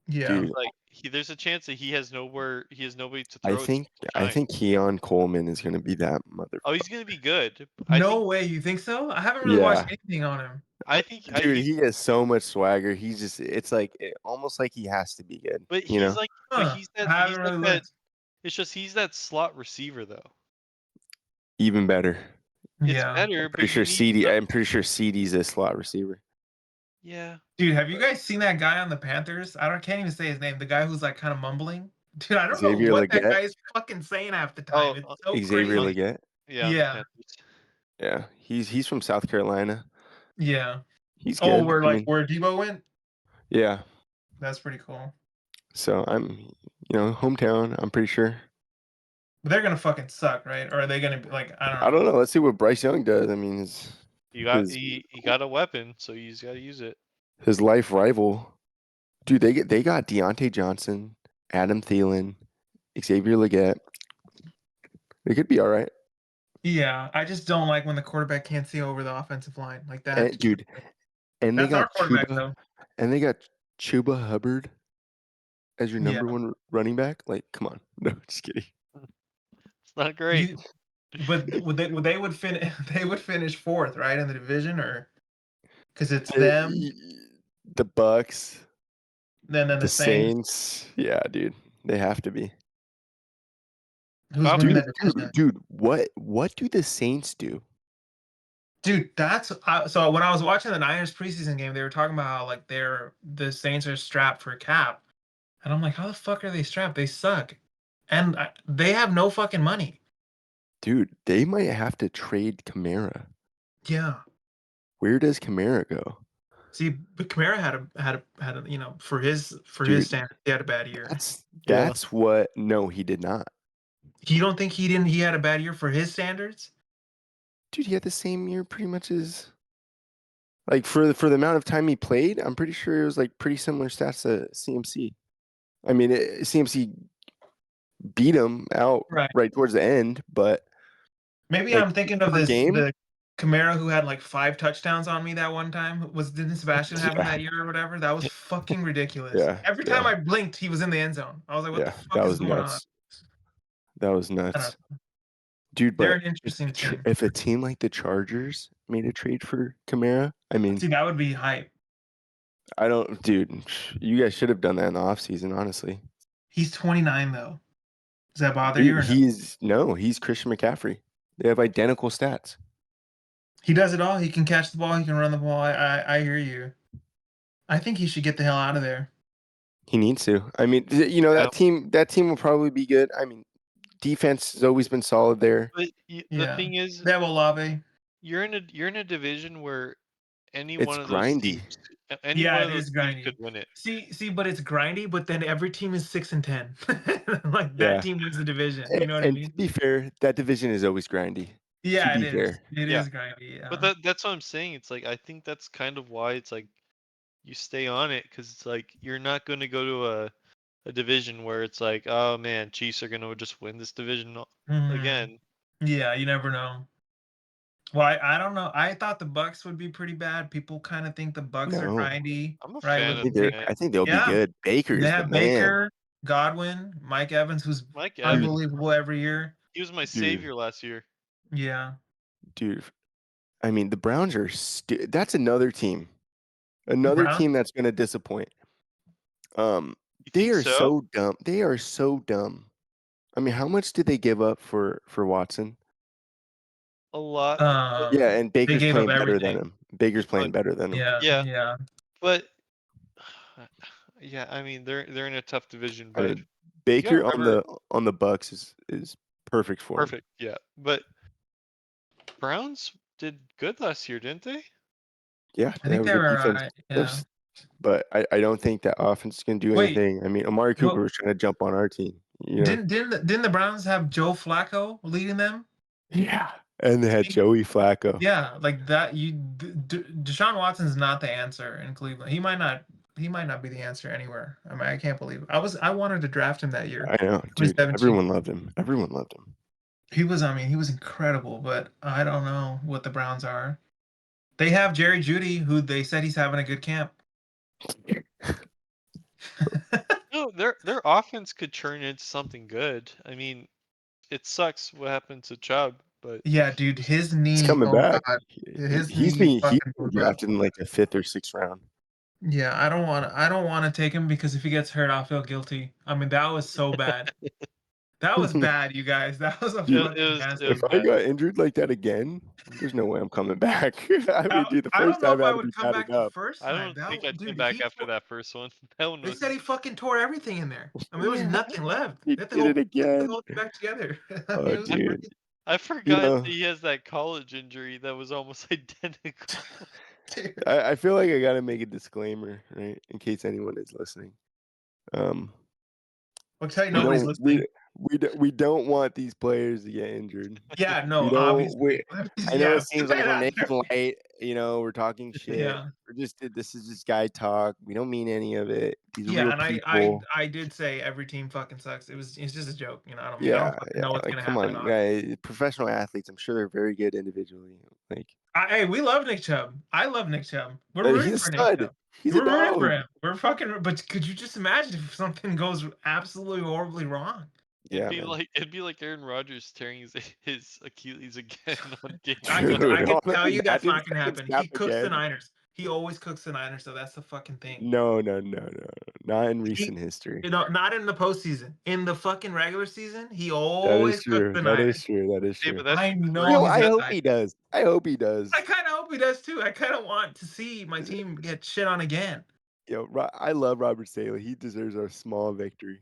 Yeah. Dude, Like there's a chance that he has nobody to I throw it to think all I time. think Keon Coleman is gonna be that Oh, motherfucker. he's gonna be good. No way, you think so? I haven't really watched Yeah, anything on him. I think dude, he's he has so much swagger. He's just it's like almost like he has to be good. but You know, Huh. I haven't really that. looked. It's just he's that slot receiver though. even better. It's Yeah. better, but Pretty you sure need CD. I'm pretty sure CD's a slot receiver. yeah. Dude, have you guys seen that guy on the Panthers? Can't even say his name. The guy who's like kind of mumbling. Dude, I don't know Xavier what that Legette. guy is fucking saying half the Oh, time. It's so Xavier crazy. Legette. yeah, on the Yeah. Panthers. Yeah, he's from South Carolina. Yeah. He's Oh, good. I mean, where Debo went? yeah. That's pretty cool. So I'm, hometown. I'm pretty sure. But they're gonna fucking suck, right? Or are they gonna be like I don't know. Let's see what Bryce Young does. I mean, his He got a weapon, so you just gotta use it. his life rival. Dude, they got Deontay Johnson, Adam Thielen, Xavier Legette. They could be all right. Yeah, I just don't like when the quarterback can't see over the offensive line like that. And, dude, and they That's our got quarterback Chuba, though. and they got Chuba Hubbard as your Yeah. number one running back. Like, come on. No, just kidding. It's not great. But they would finish they would finish fourth, right, in the division, or because it's They- them, the Bucks, then the the Saints. Saints. Yeah, dude, they have to be. Who's winning Falcons. that division? Dude, what do the Saints do? Dude, that's so when I was watching the Niners preseason game, they were talking about how like the Saints are strapped for cap, and I'm like, how the fuck are they strapped? They suck, and they have no fucking money. Dude, they might have to trade Kamara. Yeah. Where does Kamara go? See, but Kamara had a for his Dude, standard, he had a bad year. That's what. No, he did not. You don't think he had a bad year for his standards? Dude, he had the same year pretty much as like for the amount of time he played. I'm pretty sure it was like pretty similar stats to CMC. I mean, CMC beat him out right towards the end, but Maybe like I'm thinking of per game, the Kamara who had like 5 touchdowns on me that one time. Didn't Sebastian have him yeah, that year or whatever? That was fucking ridiculous. yeah, Every time I blinked, he was in the end zone. I was like, what the yeah, that fuck is was going on? nuts. That was I don't nuts, know. dude. They're But an interesting team. if a team like the Chargers made a trade for Kamara, I mean, See, that would be hype. I don't, dude. You guys should have done that in the offseason, honestly. He's 29 though. Does that bother you or no? He's Christian McCaffrey. They have identical stats. He does it all. He can catch the ball. He can run the ball. I hear you. I think he should get the hell out of there. He needs to. I mean, that team will probably be good. I mean, defense has always been solid there. But the thing is, they have Olave. You're in a division where any It's one of those grindy. teams, any Yeah, one it of those is teams grindy. could win it. See, but it's grindy. But then every team is 6-10. Like Yeah. that team wins the division. You know what I mean? To be fair, that division is always grindy. Yeah, to it be is. fair. It Yeah. is grindy. Yeah. But that's what I'm saying. It's like I think that's kind of why it's like you stay on it because it's like you're not going to go to a division where it's like, oh man, Chiefs are going to just win this division again. Yeah, you never know. Well, I don't know. I thought the Bucks would be pretty bad. People kind of think the Bucks are grindy. I'm a right? fan of I think they'll be good. Baker's They the have man. Baker, Godwin, Mike Evans, who's unbelievable every year. He was my savior last year. Yeah. Dude, I mean, the Browns are that's another team. Another team that's going to disappoint. They are so dumb. They are so dumb. I mean, how much did they give up for Watson? A lot. Yeah, and Baker's playing better everything. than him. Baker's playing better than him. Yeah. But yeah, I mean they're in a tough division. But I mean, Baker on the Bucks is perfect for him. Perfect, yeah. But Browns did good last year, didn't they? Yeah, I think they were. Yeah. But I don't think that offense is going to do anything. I mean, Amari Cooper was trying to jump on our team. You know? Didn't the Browns have Joe Flacco leading them? Yeah, and they had Joey Flacco. Yeah, like that. Deshaun Watson's not the answer in Cleveland. He might not he might not be the answer anywhere. I mean, I can't believe it. I wanted to draft him that year, I know, dude. 2017. Everyone loved him. Everyone loved him. I mean, he was incredible, but I don't know what the Browns are. They have Jerry Jeudy, who they said he's having a good camp. No, their offense could turn into something good. I mean, it sucks what happened to Chubb, but Yeah, if he dude, was his He's knee. coming Oh back. God, his He's knee being fucking blew up. drafted in like the 5th or 6th round. Yeah, I don't want to take him because if he gets hurt, I'll feel guilty. I mean, that was so bad. That was bad, you guys. That was a Dude, fucking it nasty was if I bad. play. got injured like that again, there's no way I'm coming back. I mean, dude, the I don't first know time if I I had to would be come battered back the up. first I time. don't think I'd come Dude, back after that first one. Hell they no. said he fucking tore everything in there. I mean, there was nothing left. He They had to did it put the again. whole thing back together. I mean, Oh, it was dude. crazy. I You forgot that know, he has that college injury that was almost identical. Dude. I feel like I gotta make a disclaimer, right, in case anyone is listening. I'll tell you, We nobody's don't listening. we don't want these players to get injured. Yeah, We no, don't. obviously. I know Yeah, it seems say like we're that. making light. We're talking shit. Yeah. This is just guy talk. We don't mean any of it. These are Yeah, real and people. I did say every team fucking sucks. It's just a joke, I don't Yeah, fucking yeah. know what's Like, gonna come happen in on, August. guys. Professional athletes. I'm sure they're very good individually. Like, Hey, we love Nick Chubb. I love Nick Chubb. We're he's rooting a for Nick stud. Chubb. He's a We're rooting for dog. him. We're fucking. But could you just imagine if something goes absolutely horribly wrong? Yeah, man. It'd be like Aaron Rodgers tearing his Achilles again on game I one. could I Dude, could tell you that's imagine not gonna second happen. snap He cooks the again. Niners. He always cooks the Niners, so that's the fucking thing. No, not in He, recent history. not in the postseason. In the fucking regular season, he That is always cooks true. the That is Niners. true. That is Hey, but true. that's I because You we're know know, he's I gonna hope die. he does. I hope he does. I kind of hope he does too. I kind of want to see my team get shit on again. I love Robert Saleh. He deserves a small victory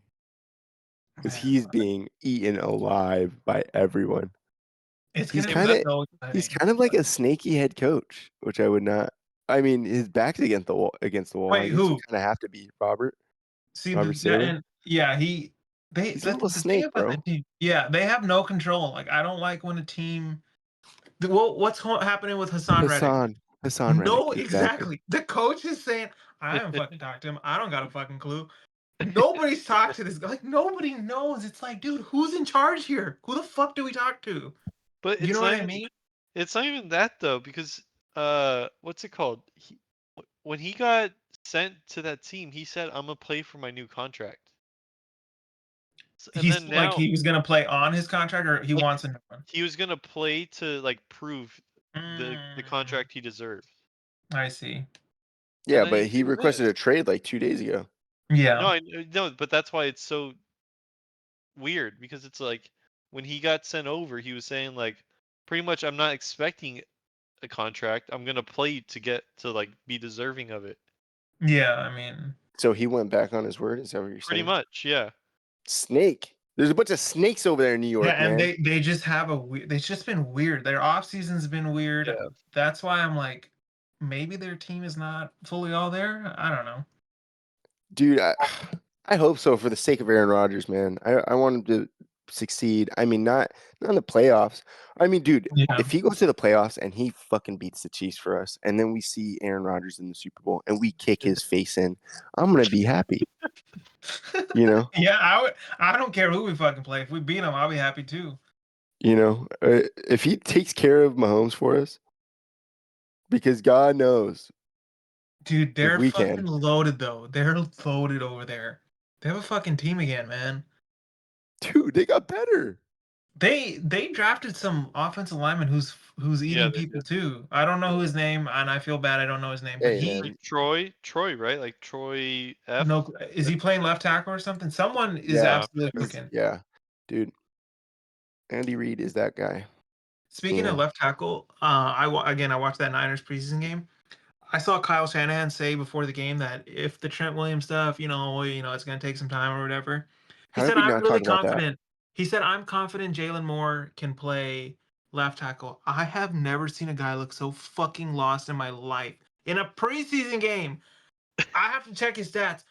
because Man, he's being eaten alive by everyone. it's He's gonna be kind of so he's exciting. kind of like a snaky head coach, which I would not. I mean, his back's against the wall. Against the wall. I Wait, guess you who? kind of have to be See Robert that Saleh. and yeah, He's a little the thing snake, about the bro. team, yeah, they have no control. Like I don't like when a team. What's happening with Hassan Reddick? Hassan Reddick. No, Exactly. exactly. The coach is saying, I haven't fucking talked to him. I don't got a fucking clue. Nobody's talked to this guy. Like nobody knows. It's like, dude, who's in charge here? Who the fuck do we talk to? But You know what I mean? it's not even that though, because what's it called? When he got sent to that team, he said, "I'm gonna play for my new contract." And He's then like now, he was gonna play on his contract, or he like, wants a new one. he was gonna play to like prove the Mm, contract he deserved. I see. And Yeah, then he but he threw requested this. a trade like 2 days ago. No, Yeah, I no, but that's why it's so weird, because it's like when he got sent over, he was saying like pretty much, I'm not expecting a contract. I'm gonna play to get to like be deserving of it. yeah. I mean, So he went back on his word. Is that what you're Pretty saying? much, yeah. Snake. There's a bunch of snakes over there in New yeah, York, and man. they just have It's just been weird. Their off season's been weird. Yeah. That's why I'm like, maybe their team is not fully all there. I don't know. Dude, I hope so for the sake of Aaron Rodgers, man. I want him to succeed. I mean, not in the playoffs. I mean, dude, Yeah, if he goes to the playoffs and he fucking beats the Chiefs for us, and then we see Aaron Rodgers in the Super Bowl and we kick his face in, I'm gonna be happy. You know, yeah. I don't care who we fucking play. If we beat them, I'll be happy too. if he takes care of Mahomes for us, because God knows Dude, if they're we fucking can, loaded though. They're loaded over there. They have a fucking team again, man. dude, they got better. They drafted some offensive lineman who's Yeah, eating they people did. too. I don't know his name, and I feel bad I don't know his name, but Hey, he man, Like Troy, right? Like Troy F. no is he playing left tackle or something? Someone is yeah, absolutely cooking. yeah, dude, Andy Reid is that guy. You Speaking of know, left tackle, again I watched that Niners preseason game. I saw Kyle Shanahan say before the game that if the Trent Williams stuff, it's gonna take some time or whatever. He how did said we I'm not really talk about that? confident. He said I'm confident Jalen Moore can play left tackle. I have never seen a guy look so fucking lost in my life in a preseason game. I have to check his stats.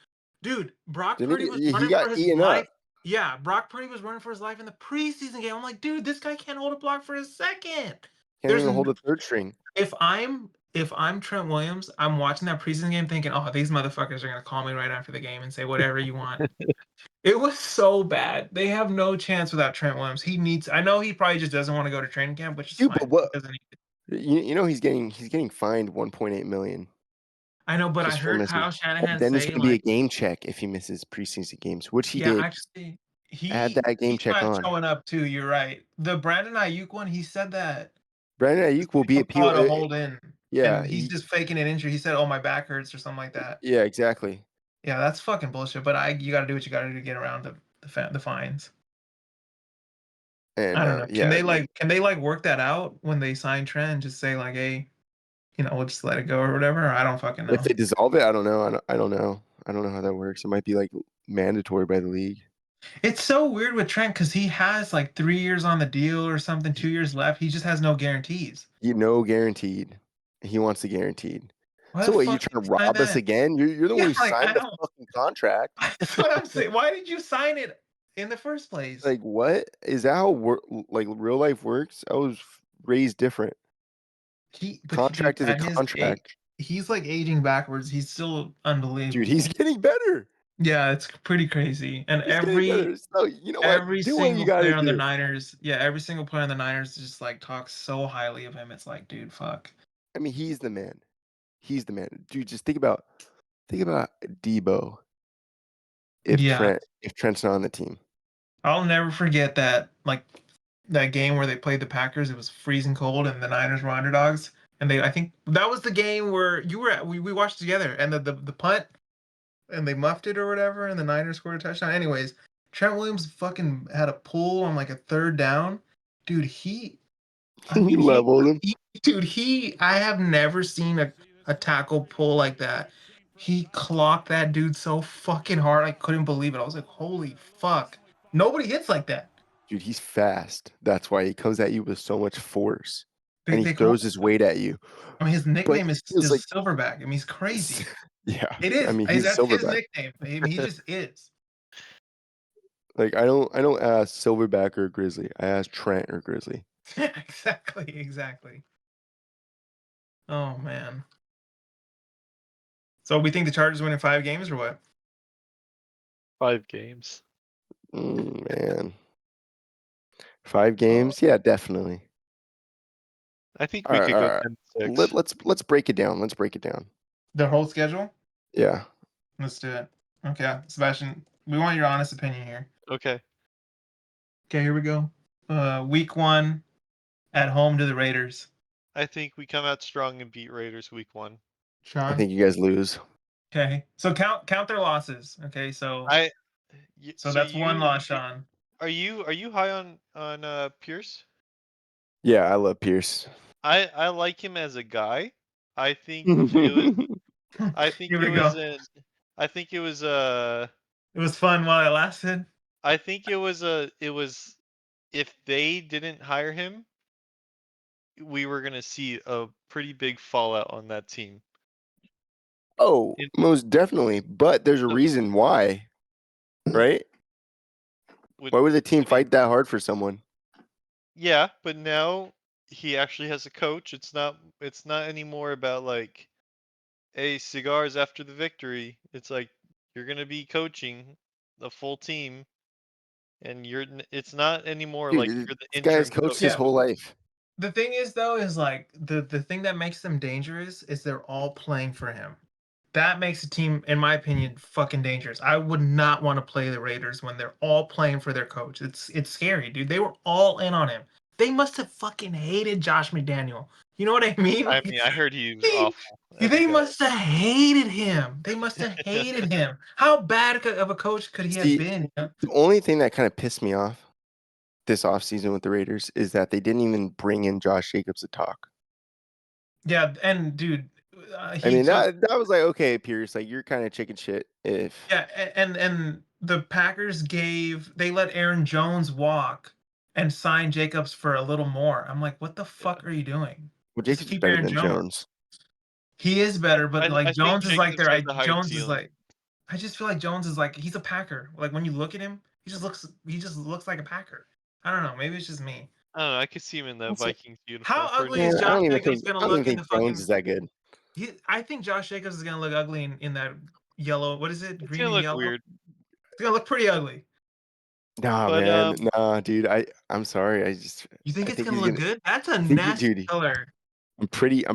Dude, Brock Didn't Purdy was he running got for his eaten up? life. Yeah, Brock Purdy was running for his life in the preseason game. I'm like, dude, this guy can't hold a block for a second. Can't There's even hold a third string. if I'm if I'm Trent Williams, I'm watching that preseason game thinking, oh, these motherfuckers are gonna call me right after the game and say whatever you want. It was so bad. They have no chance without Trent Williams. He needs. I know he probably just doesn't want to go to training camp, which is Dude, but fine. He what doesn't need it. you know he's getting fined 1.8 million I know, but I just for heard missing. Kyle And Shanahan then there's say gonna be a like, game check if he misses preseason games, which he yeah, did. actually, Add he that game he's check not on. showing up too. You're right. The Brandon Ayuk one, he said that Brandon his Ayuk will be pickup caught appeal. a hold in, Yeah, and he's just faking an injury. He said, "Oh, my back hurts" or something like that. yeah, exactly. Yeah, that's fucking bullshit. But you got to do what you got to do to get around the fines. I And don't know. yeah, Can they like work that out when they sign Trent and just say like, hey, we'll just let it go or whatever? I don't fucking if know. they dissolve it, I don't know. I don't know. I don't know how that works. It might be like mandatory by the league. It's so weird with Trent because he has like 3 years on the deal or something, 2 years left. He just has no guarantees. You know, guaranteed. He wants the guaranteed. Why So the what? You fuck did trying to you sign rob us that? again? You're the one Yeah, who like I signed the don't. fucking contract. That's what I'm saying. Why did you sign it in the first place? Like what? Is that how like real life works? I was raised different. Dude, Contract is a at his contract. age, he's like aging backwards. He's still Dude, he's unbelievable. getting better. Yeah, it's pretty crazy. And He's getting better. So you know what? every Do what you single gotta player on the do. Niners, yeah, every single player on the Niners just like talks so highly of him. It's like, dude, fuck. I mean, he's the man. He's the man. Dude, just think about Debo Yeah, if Trent's not on the team. I'll never forget that game where they played the Packers. It was freezing cold and the Niners were underdogs. And I think that was the game where you were at. We watched together and the punt and they muffed it or whatever, and the Niners scored a touchdown. Anyways, Trent Williams fucking had a pull on like a third down. Dude, I He mean, leveled him. I have never seen a tackle pull like that. He clocked that dude so fucking hard. I couldn't believe it. I was like, holy fuck. Nobody hits like that. Dude, he's fast. That's why he comes at you with so much force. They, And he they call, throws his weight at you. I mean, his But nickname he feels like is Silverback. I mean, he's crazy. yeah. It I is. mean, he's That's his silverback. nickname. I mean, he just is. Like I don't ask Silverback or Grizzly. I ask Trent or Grizzly. Exactly. Oh man. So we think the Chargers win in 5 games or what? 5 games. Man. 5 games? Yeah, definitely. I think we could go 10-6. Let's break it down. Let's break it down. The whole schedule? Yeah. Let's do it. Okay, Sebastian, we want your honest opinion here. Okay. Okay, here we go. Week 1 at home to the Raiders. I think we come out strong and beat Raiders week 1. Sean? I think you guys lose. Okay, so count their losses. Okay, so that's one loss, Sean. Are you high on Pierce? Yeah, I love Pierce. I like him as a guy. I think it was I think Here it we was go. I think it was It was fun while it lasted. I think it was if they didn't hire him, we were gonna see a pretty big fallout on that team. Oh, most definitely. But there's a So- reason why, right? Why would the team fight that hard for someone? Yeah, but now he actually has a coach. It's not anymore about like, hey, cigars after the victory. It's like you're gonna be coaching the full team, and it's not anymore Dude, like you're the this guy has interim coached coach. his whole life. The thing is, though, is like the thing that makes them dangerous is they're all playing for him. That makes a team, in my opinion, fucking dangerous. I would not want to play the Raiders when they're all playing for their coach. It's scary, dude. They were all in on him. They must have fucking hated Josh McDaniel. You know what I mean? I mean, I heard he was awful. They must have hated him. They must have hated him. How bad of a coach could he have been? The only thing that kind of pissed me off this offseason with the Raiders is that they didn't even bring in Josh Jacobs to talk. Yeah, and dude, I mean, that was like, okay, Pierce, like you're kind of chicken shit if and the Packers they let Aaron Jones walk and sign Jacobs for a little more. I'm like, what the fuck are you doing? well, Just Jacobs is keep better Aaron than Jones. He is better, but I like think Jones is like Jacobs there. has a higher Jones is ceiling. like, I just feel like Jones is like he's a Packer. Like when you look at him, he just looks like a Packer. I don't know. Maybe it's just me. I don't know. I could see him in the Also- Vikings How uniform. for ugly Yeah, is I Josh don't even Jacobs think gonna I don't look even in the think Jones fucking? is that good. I think Josh Jacobs is gonna look ugly in that yellow. What is it? It's Green gonna and look yellow. weird. It's gonna look pretty ugly. Nah, But, man, nah, dude. I'm sorry. You think I it's think gonna he's look gonna. good? That's a I think nasty dude. color. I'm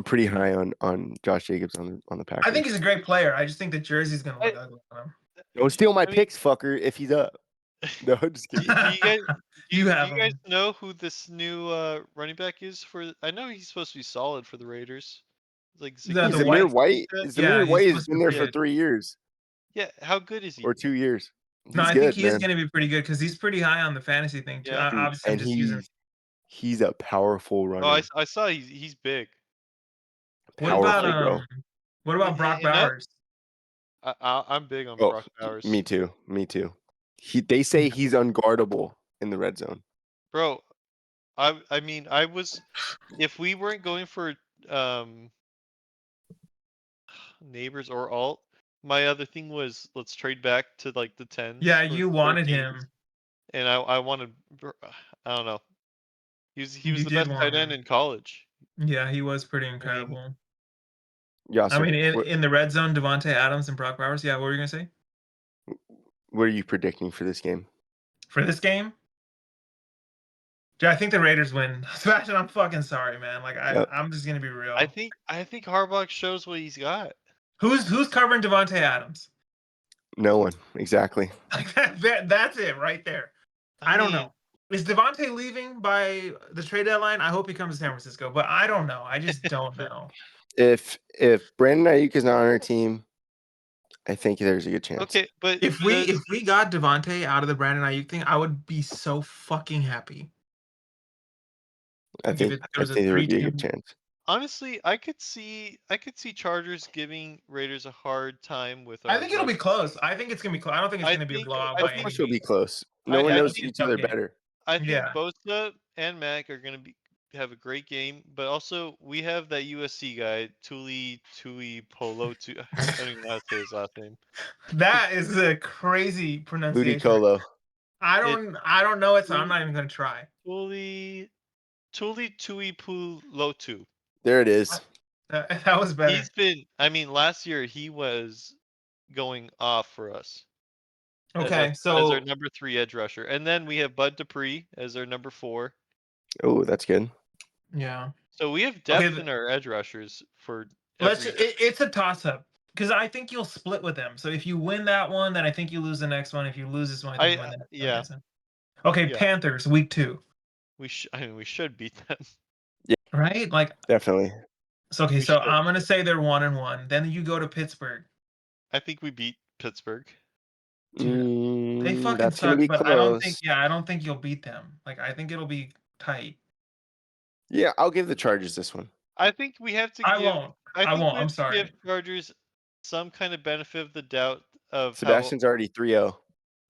pretty high on Josh Jacobs on the Packers. I think he's a great player. I just think the jersey's gonna look ugly on him. Don't steal my I mean- picks, fucker. If he's up. No, just Do kidding. you guys You do have you guys him. know who this new running back is for? I know he's supposed to be solid for the Raiders. Like The Zamir white- Zamir White. said? Yeah, Zamir he's White has supposed to been there be for it. 3 years Yeah, how good is he? or 2 years. No, He's I good, think he man. is gonna be pretty good because he's pretty high on the fantasy thing too. Yeah. Dude, Obviously, I'm and just using. he's a powerful runner. Oh, I saw he's big. What about Powerful, bro. What about Brock And that- Bowers? I'm big on Oh, Brock Bowers. me too. They say Yeah. he's unguardable in the red zone. Bro, I mean, I was if we weren't going for neighbors or alt, my other thing was let's trade back to like the 10s. Yeah, or you wanted 13s, him. and I wanted I don't know. He was You the did best want tight end him. in college. Yeah, he was pretty incredible. Yeah, I mean, in the red zone, Devontae Adams and Brock Bowers. Yeah, what were you gonna say what are you predicting for this game? for this game? Yeah, I think the Raiders win. Sebastian, I'm fucking sorry, man. Like Yep. I'm just gonna be real. I think Harbaugh shows what he's got. Who's covering Devontae Adams? No one, exactly. Like that's it right there. I don't know. Is Devontae leaving by the trade deadline? I hope he comes to San Francisco, but I don't know. I just don't know. If Brandon Ayuk is not on our team, I think there's a good chance. Okay, but If we got Devontae out of the Brandon Ayuk thing, I would be so fucking happy. I think there would be a good chance. honestly, I could see Chargers giving Raiders a hard time with. I think it'll be close. I think it's gonna be close. I don't think it's I gonna be a think- blowout I by Of any course, it'll be means. close. No one I knows think each it's other okay. better. I think Yeah. Bosa and Mac are gonna have a great game, but also we have that USC guy, Tuli Polo. I don't even know how to say his last name. That is a crazy pronunciation. Ludicolo. I don't know it, so I'm not even gonna try. Tuli Tuipulotu. There it is. That was better. He's been. I mean, last year he was going off for us. Okay, as so our number 3 edge rusher, and then we have Bud Dupree as our number 4. Oh, that's good. yeah, So we have depth in our edge rushers for. it's a toss up because I think you'll split with them. So if you win that one, then I think you lose the next one. If you lose this one, I think you win the next one. Okay, Yeah. Panthers week 2. We should beat them. Right? Like Definitely. so. Okay, We so should. I'm gonna say they're 1-1. Then you go to Pittsburgh. I think we beat Pittsburgh. Dude, they fucking That's gonna suck, be but close. I don't think you'll beat them. Like I think it'll be tight. Yeah, I'll give the Chargers this one. I think we have to. I give, won't. I I think won't. we I'm have to sorry. give Chargers some kind of benefit of the doubt of Sebastian's already 3-0.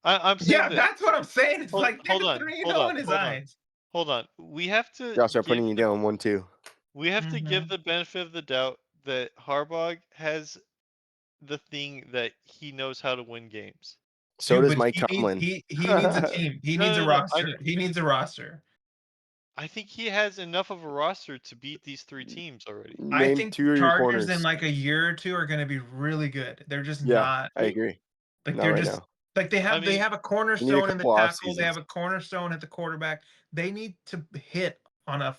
I'm saying Yeah, that's what I'm saying. It's like hold on, 3-0 in his eyes. Hold on. We have to. I'll start putting you down 1-2. We have to give the benefit of the doubt that Harbaugh has the thing that he knows how to win games. So Dude, does but Mike Tomlin. He needs a team. He needs a roster. He needs a roster. I think he has enough of a roster to beat these 3 teams already. I Name think 2 of your Chargers corners. in like a year or 2 are going to be really good. They're just Yeah, not. I agree. Like Not they're right just now. like they have a cornerstone in the couple off tackle. They have a cornerstone at the quarterback. They need to hit on a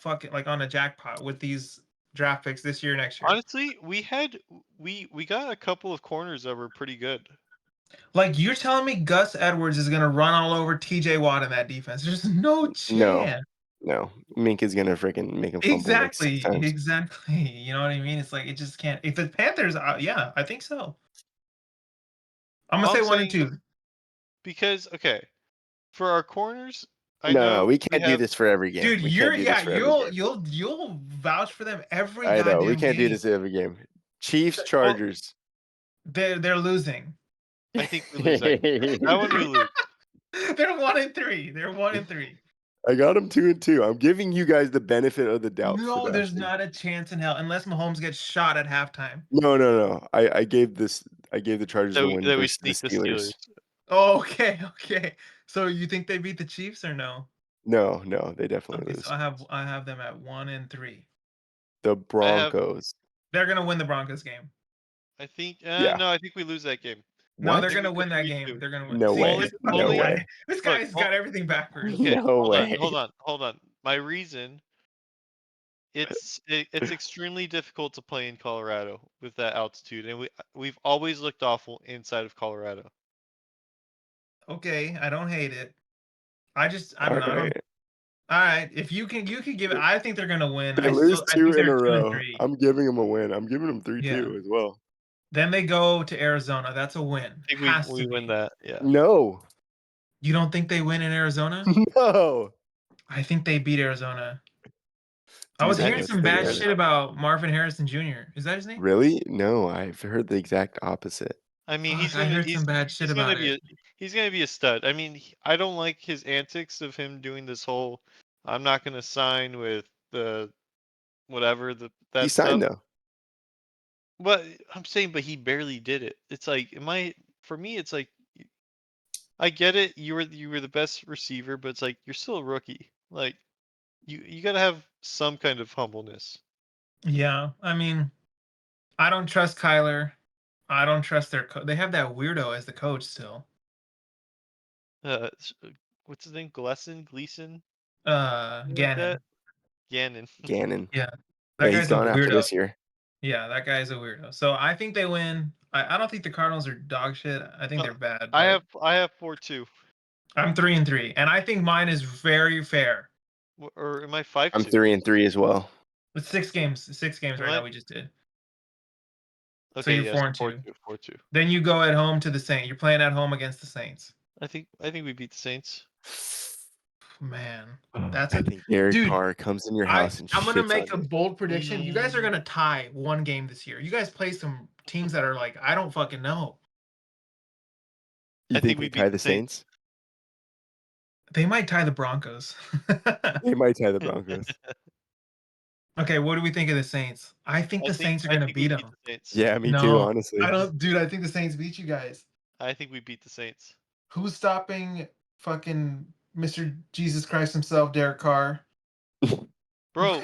on a jackpot with these draft picks this year, next year. Honestly, we got a couple of corners that were pretty good. Like you're telling me Gus Edwards is gonna run all over TJ Watt in that defense? There's no chance. No. Mink is gonna freaking make him fumble Exactly. like 6 times. Exactly. You know what I mean? It's like it just can't. If the Panthers, yeah, I think so. I'm gonna say 1 and 2. Because for our corners, No, we can't do this for every game. Dude, you'll you'll vouch for them every. I know we can't game. do this every game. Chiefs, Chargers. They're losing. I think we lose that one. We lose. They're 1 and 3. They're 1 and 3. I got them 2 and 2. I'm giving you guys the benefit of the doubt. No, there's not a chance in hell unless Mahomes gets shot at halftime. No. I gave the Chargers the win That we versus the sneak the Steelers. Steelers. Okay. So you think they beat the Chiefs or no? No, they definitely Okay, lose. so I have them at 1-3. The I have. Broncos. They're gonna win the Broncos game. I think. Yeah. No, I think we lose that game. No, What? they're I think gonna we go win that 3-2. game. They're gonna win. No See, way. Only, this fucking No only. way. guy. This Look, guy's got everything backwards. Okay, No hold way. on. My reason. It's extremely difficult to play in Colorado with that altitude, and we've always looked awful inside of Colorado. Okay, I don't hate it. I don't All know. I don't. right. All right, if you can give it. I think they're gonna win. They lose I 2 think in they're a 2 and row. 3. I'm giving them a win. I'm giving them Yeah. 3-2 as well. Then they go to Arizona. That's a win. I think Has we to win be. that. Yeah. No. You don't think they win in Arizona? No. I think they beat Arizona. I Do you was think hearing that's some gonna bad happen? shit about Marvin Harrison Jr. Is that his name? Really? No, I've heard the exact opposite. I mean, Fuck, I heard some bad shit about it. he's gonna be a stud. I mean, I don't like his antics of him doing this whole I'm not gonna sign with the whatever He that signed stuff. though. But I'm saying, but he barely did it. It's like, for me, it's like, I get it. You were the best receiver, but it's like you're still a rookie. Like, you gotta have some kind of humbleness. Yeah, I mean, I don't trust Kyler. I don't trust their they have that weirdo as the coach still. What's his name? Gleason? Something like Gannon. that? Gannon. Gannon. Yeah, Yeah, that he's guy's a gone after weirdo. this year. Yeah, that guy's a weirdo. So I think they win. I don't think the Cardinals are dog shit. I think No, they're bad. I But have 4-2. I'm 3-3, and I think mine is very fair. Or am I I'm 5-2? 3-3 as well. It's 6 games. 6 games Am right I? now. We just did. So Okay, you're yes, 4-2. 4-2, 4-2. Then you go at home to the Saints. You're playing at home against the Saints. I think we beat the Saints. Man, that's I think Derek dude. Carr comes in your house and I'm gonna shits make a on you. bold prediction. You guys are gonna tie one game this year. You guys play some teams that are like I don't fucking know. You I think we we beat tie the the Saints? They might tie the Broncos. They might tie the Broncos. Okay, what do we think of the Saints? I think the Saints are I gonna think we beat beat them. the Saints. Yeah, me too, No, honestly. I don't, dude. I think the Saints beat you guys. I think we beat the Saints. Who's stopping fucking Mr. Jesus Christ himself, Derek Carr? Bro,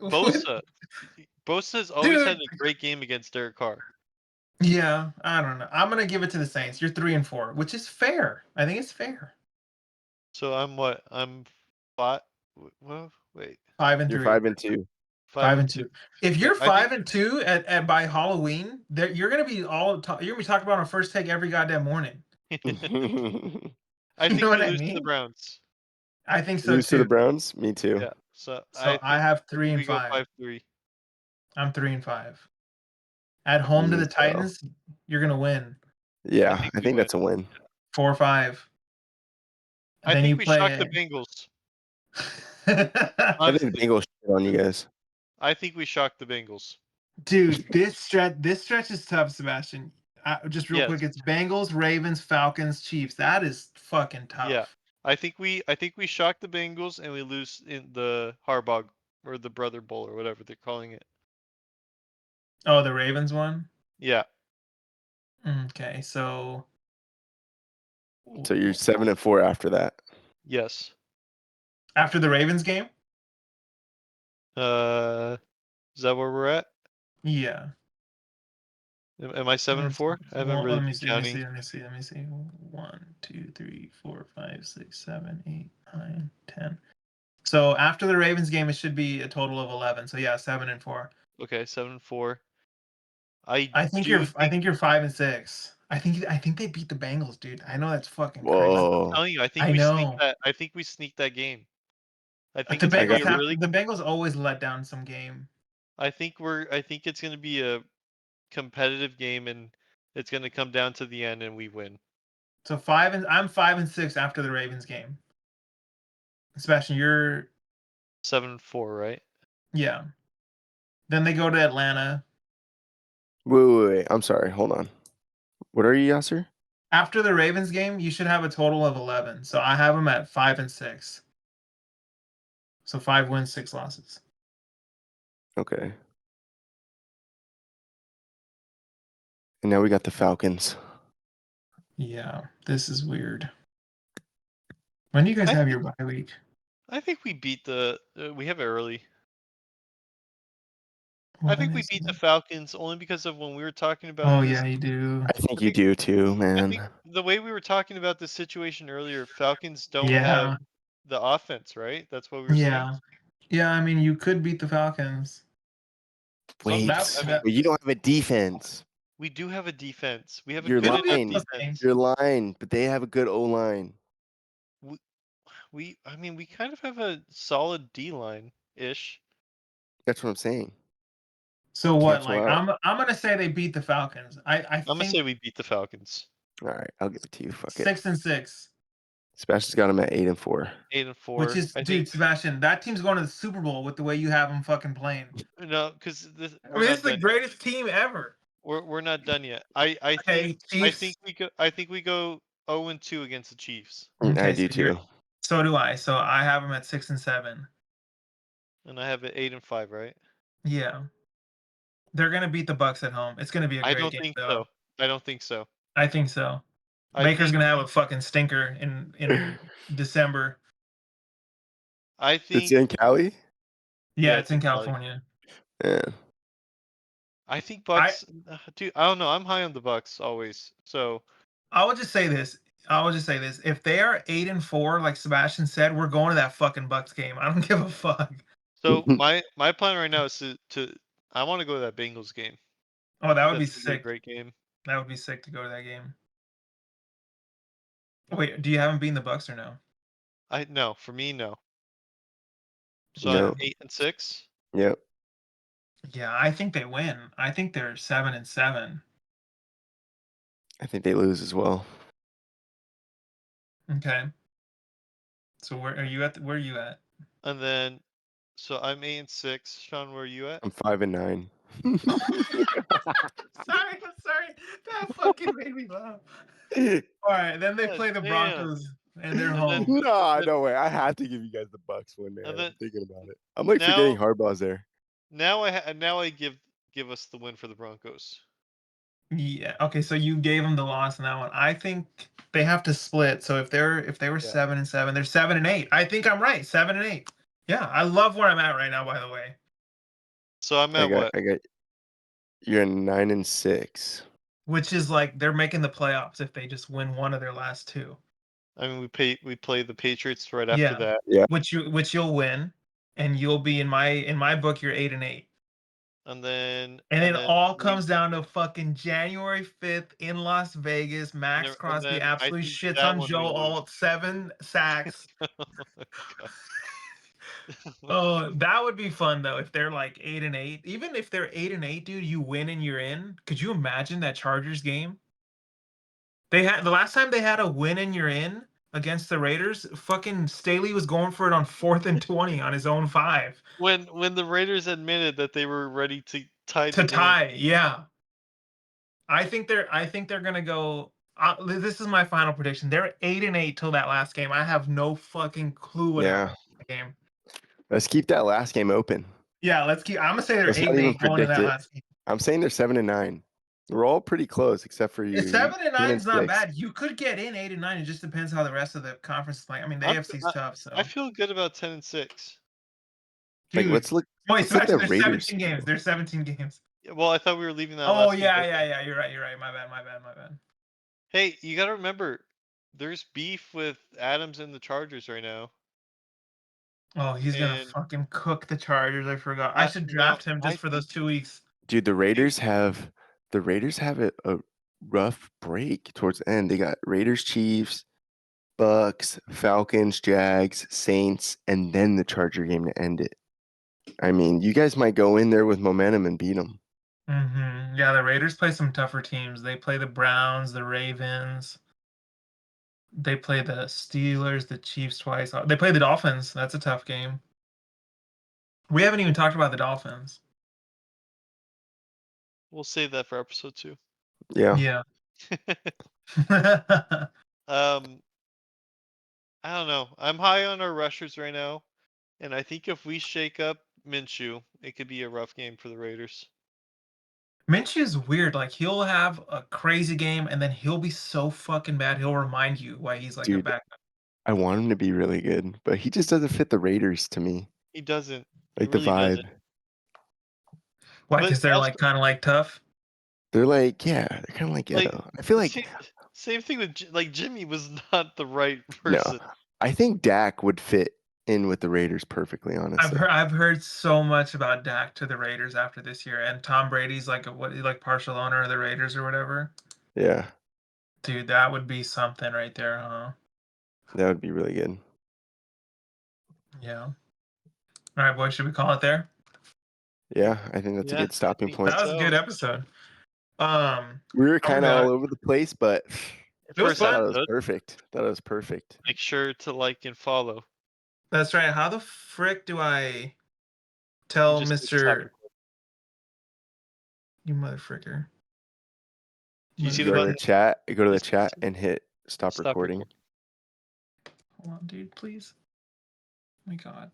Bosa. Bosa's always had Dude. a great game against Derek Carr. Yeah, I don't know. I'm gonna give it to the Saints. You're 3-4, which is fair. I think it's fair. So I'm what? I'm 5. Well, wait. 5-3. You're 5-2. 5-2. If Okay, you're I think 5-2 at by Halloween, you're gonna be you're gonna be talking about on First Take every goddamn morning. I You think know we what I lose to the mean? Browns. I think so Lose to the too. Browns? Me too. Yeah. So So I have I think we go 3-5. 5-3. I'm 3-5. At I home to the think so. Titans, you're gonna win. Yeah, I we think win. that's a win. 4-5. I Then think you we play. shocked the Bengals. I think the Bengals shit on you guys. I think we shocked the Bengals. Dude, this stretch is tough, Sebastian. Just real Yes. quick, it's Bengals, Ravens, Falcons, Chiefs. That is fucking tough. Yeah. I think we shock the Bengals and we lose in the Harbaugh or the Brother Bowl or whatever they're calling it. Oh, the Ravens one? Yeah. Okay, so you're 7-4 after that. Yes. After the Ravens game? Is that where we're at? Yeah. Am I 7-4? I haven't really been counting. Let me see. 1, 2, 3, 4, 5, 6, 7, 8, 9, 10. So after the Ravens game, it should be a total of 11. So yeah, 7-4. Okay, 7-4. I think you're 5-6. I think they beat the Bengals, dude. I know that's fucking crazy. Whoa. I'm telling you, I think I we know. sneaked that. I think we sneaked that game. I think The it's gonna be a Bengals really. the Bengals always let down some game. I think it's gonna be a competitive game, and it's gonna come down to the end, and we win. So I'm 5-6 after the Ravens game. Sebastian, you're 7-4, right? yeah. Then they go to Atlanta. Wait. I'm sorry. Hold on. What are you, Yasser? After the Ravens game, you should have a total of 11. So I have them at 5-6. So 5 wins, 6 losses. Okay. And now we got the Falcons. Yeah, this is weird. When do you guys have your bye week? I think we beat the. We have it early. I Let think me we beat the see. Falcons only because of when we were talking about Oh this. yeah, you do. I think I you think do too, I think man. the way we were talking about this situation earlier, Falcons don't have Yeah, the offense, right? That's what we were saying. yeah, yeah. I mean, you could beat the Falcons. So Wait, I mean, but you don't have a defense. we do have a defense. We have a Your good what are enough you line, saying? defense. your line, but they have a good O line. I mean, we kind of have a solid D line ish. That's what I'm saying. So what? Cancel Like, out. I'm gonna say they beat the Falcons. I I'm gonna think say we beat the Falcons. All right, I'll give it to you. Fuck it. 6-6. Sebastian's got him at 8-4. 8-4. Which is, I think dude, Sebastian, that team's going to the Super Bowl with the way you have them fucking playing. no, because I we're mean, this not is the done. greatest team ever. We're not done yet. I think Okay, Chiefs. I think we go 0-2 against the Chiefs, I Okay, do so you're, too. so do I. So I have them at 6-7. and I have it 8-5, right? Yeah, they're gonna beat the Bucks at home. It's gonna be a I great don't game, think though. so. I don't think so. I think so. I Baker's think gonna have a fucking stinker in December. I It's think in Cali. Yeah, yeah, it's it's in in Cali. California. Yeah, I think I Bucks, dude. I don't know. I'm high on the Bucks always. So I will just say this. I will just say this. If they are 8-4, like Sebastian said, we're going to that fucking Bucks game. I don't give a fuck. my plan right now is to I want to go to that Bengals game. Oh, I that think would be that's gonna be a sick. great game. That would be sick to go to that game. Wait, do you have them beating the Bucks or no? I no, for me no. So I'm no, Okay. 8-6. yep. Yeah, I think they win. I think they're 7-7. I think they lose as well. Okay. So where are you at? Where are you at? And then so I'm 8-6. Sean, where are you at? I'm 5-9. Sorry, I'm sorry. That fucking made me laugh. All right, then they God play the damn. Broncos and they're And then home. Nah, then no way. I have to give you guys the Bucks one, man. and I'm then thinking about it. I'm like forgetting now Harbaugh's there. now I give us the win for the Broncos. Yeah. Okay, so you gave them the loss in that one. I think they have to split. So if they were Yeah. 7-7, they're 7-8. I think I'm right. 7-8. Yeah, I love where I'm at right now, by the way. So I'm at what? I got you're 9-6. Which is like they're making the playoffs if they just win one of their last two. I mean we play the Patriots right after Yeah. that. Yeah. Which you'll win, and you'll be in my book, you're 8-8. And then And and it then all we comes down to fucking January 5th in Las Vegas. Max and Crosby then I absolutely think shits that on one we Joe lose. all 7 sacks. God. Oh, that would be fun though if they're like 8-8. Even if they're 8-8, dude, you win and you're in. Could you imagine that Chargers game? They had the last time they had a win and you're in against the Raiders. Fucking Staley was going for it on 4th and 20 on his own 5 When the Raiders admitted that they were ready to tie the to game. tie. Yeah, I think they're gonna go. This is my final prediction. They're 8-8 till that last game. I have no fucking clue what Yeah. happens in that game. Let's keep that last game open. Yeah, let's keep. I'm gonna say they're Let's eight not and even eight going to predict that it. last game. I'm saying they're 7-9. We're all pretty close except for you. 7-9 is not 10-6. bad. You could get in 8-9. It just depends how the rest of the conference is playing. I mean, the I'm, AFC is I, tough. I So, feel good about 10-6. Like dude, wait, let's look at Sebastian, the there's Raiders 17 games. schedule. There's 17 games. Yeah, well, I thought we were leaving that Oh last game yeah, open. yeah, yeah. You're right. You're right. My bad. My bad. My bad. Hey, you got to remember, there's beef with Adams and the Chargers right now. Oh, he's gonna And fucking cook the Chargers. I forgot. I should now draft him I just for those 2 weeks. Dude, think the Raiders have a rough break towards the end. They got Raiders, Chiefs, Bucks, Falcons, Jags, Saints, and then the Charger game to end it. I mean, you guys might go in there with momentum and beat them. Yeah, the Raiders play some tougher teams. They play the Browns, the Ravens. They play the Steelers, the Chiefs twice. They play the Dolphins. That's a tough game. We haven't even talked about the Dolphins. we'll save that for episode 2. Yeah. Yeah. I don't know. I'm high on our rushers right now, and I think if we shake up Minshew, it could be a rough game for the Raiders. Minshew's weird. Like he'll have a crazy game and then he'll be so fucking bad. He'll remind you why he's like a Dude, backup. I want him to be really good, but he just doesn't fit the Raiders to me. He doesn't. He Like the really doesn't. vibe. Why? But Because they're also, like kind of like tough. They're like, yeah, they're kind of like like, ghetto. I feel like same thing with like Jimmy was not the right no. person. I think Dak would fit in with the Raiders perfectly, honestly. I've heard so much about Dak to the Raiders after this year, and Tom Brady's like like partial owner of the Raiders or whatever. Yeah, Dude, that would be something right there, huh? that would be really good. Yeah. All right, boys, should we call it there? Yeah, I think that's a Yeah, good stopping think point. That was a so. good episode. We were Oh kind my of all God. over the place, but It was First I thought fun. it was episode. perfect. Thought it was perfect. Make sure to like and follow. That's right. How the frick do I You tell just need to stop Mr. recording. You mother fricker? Do you see Go the to button? the chat. Go to the This chat button? and hit stop recording. Hold on, dude, please. Oh my God.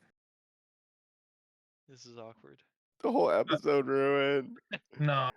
This is awkward. The whole episode ruined. No.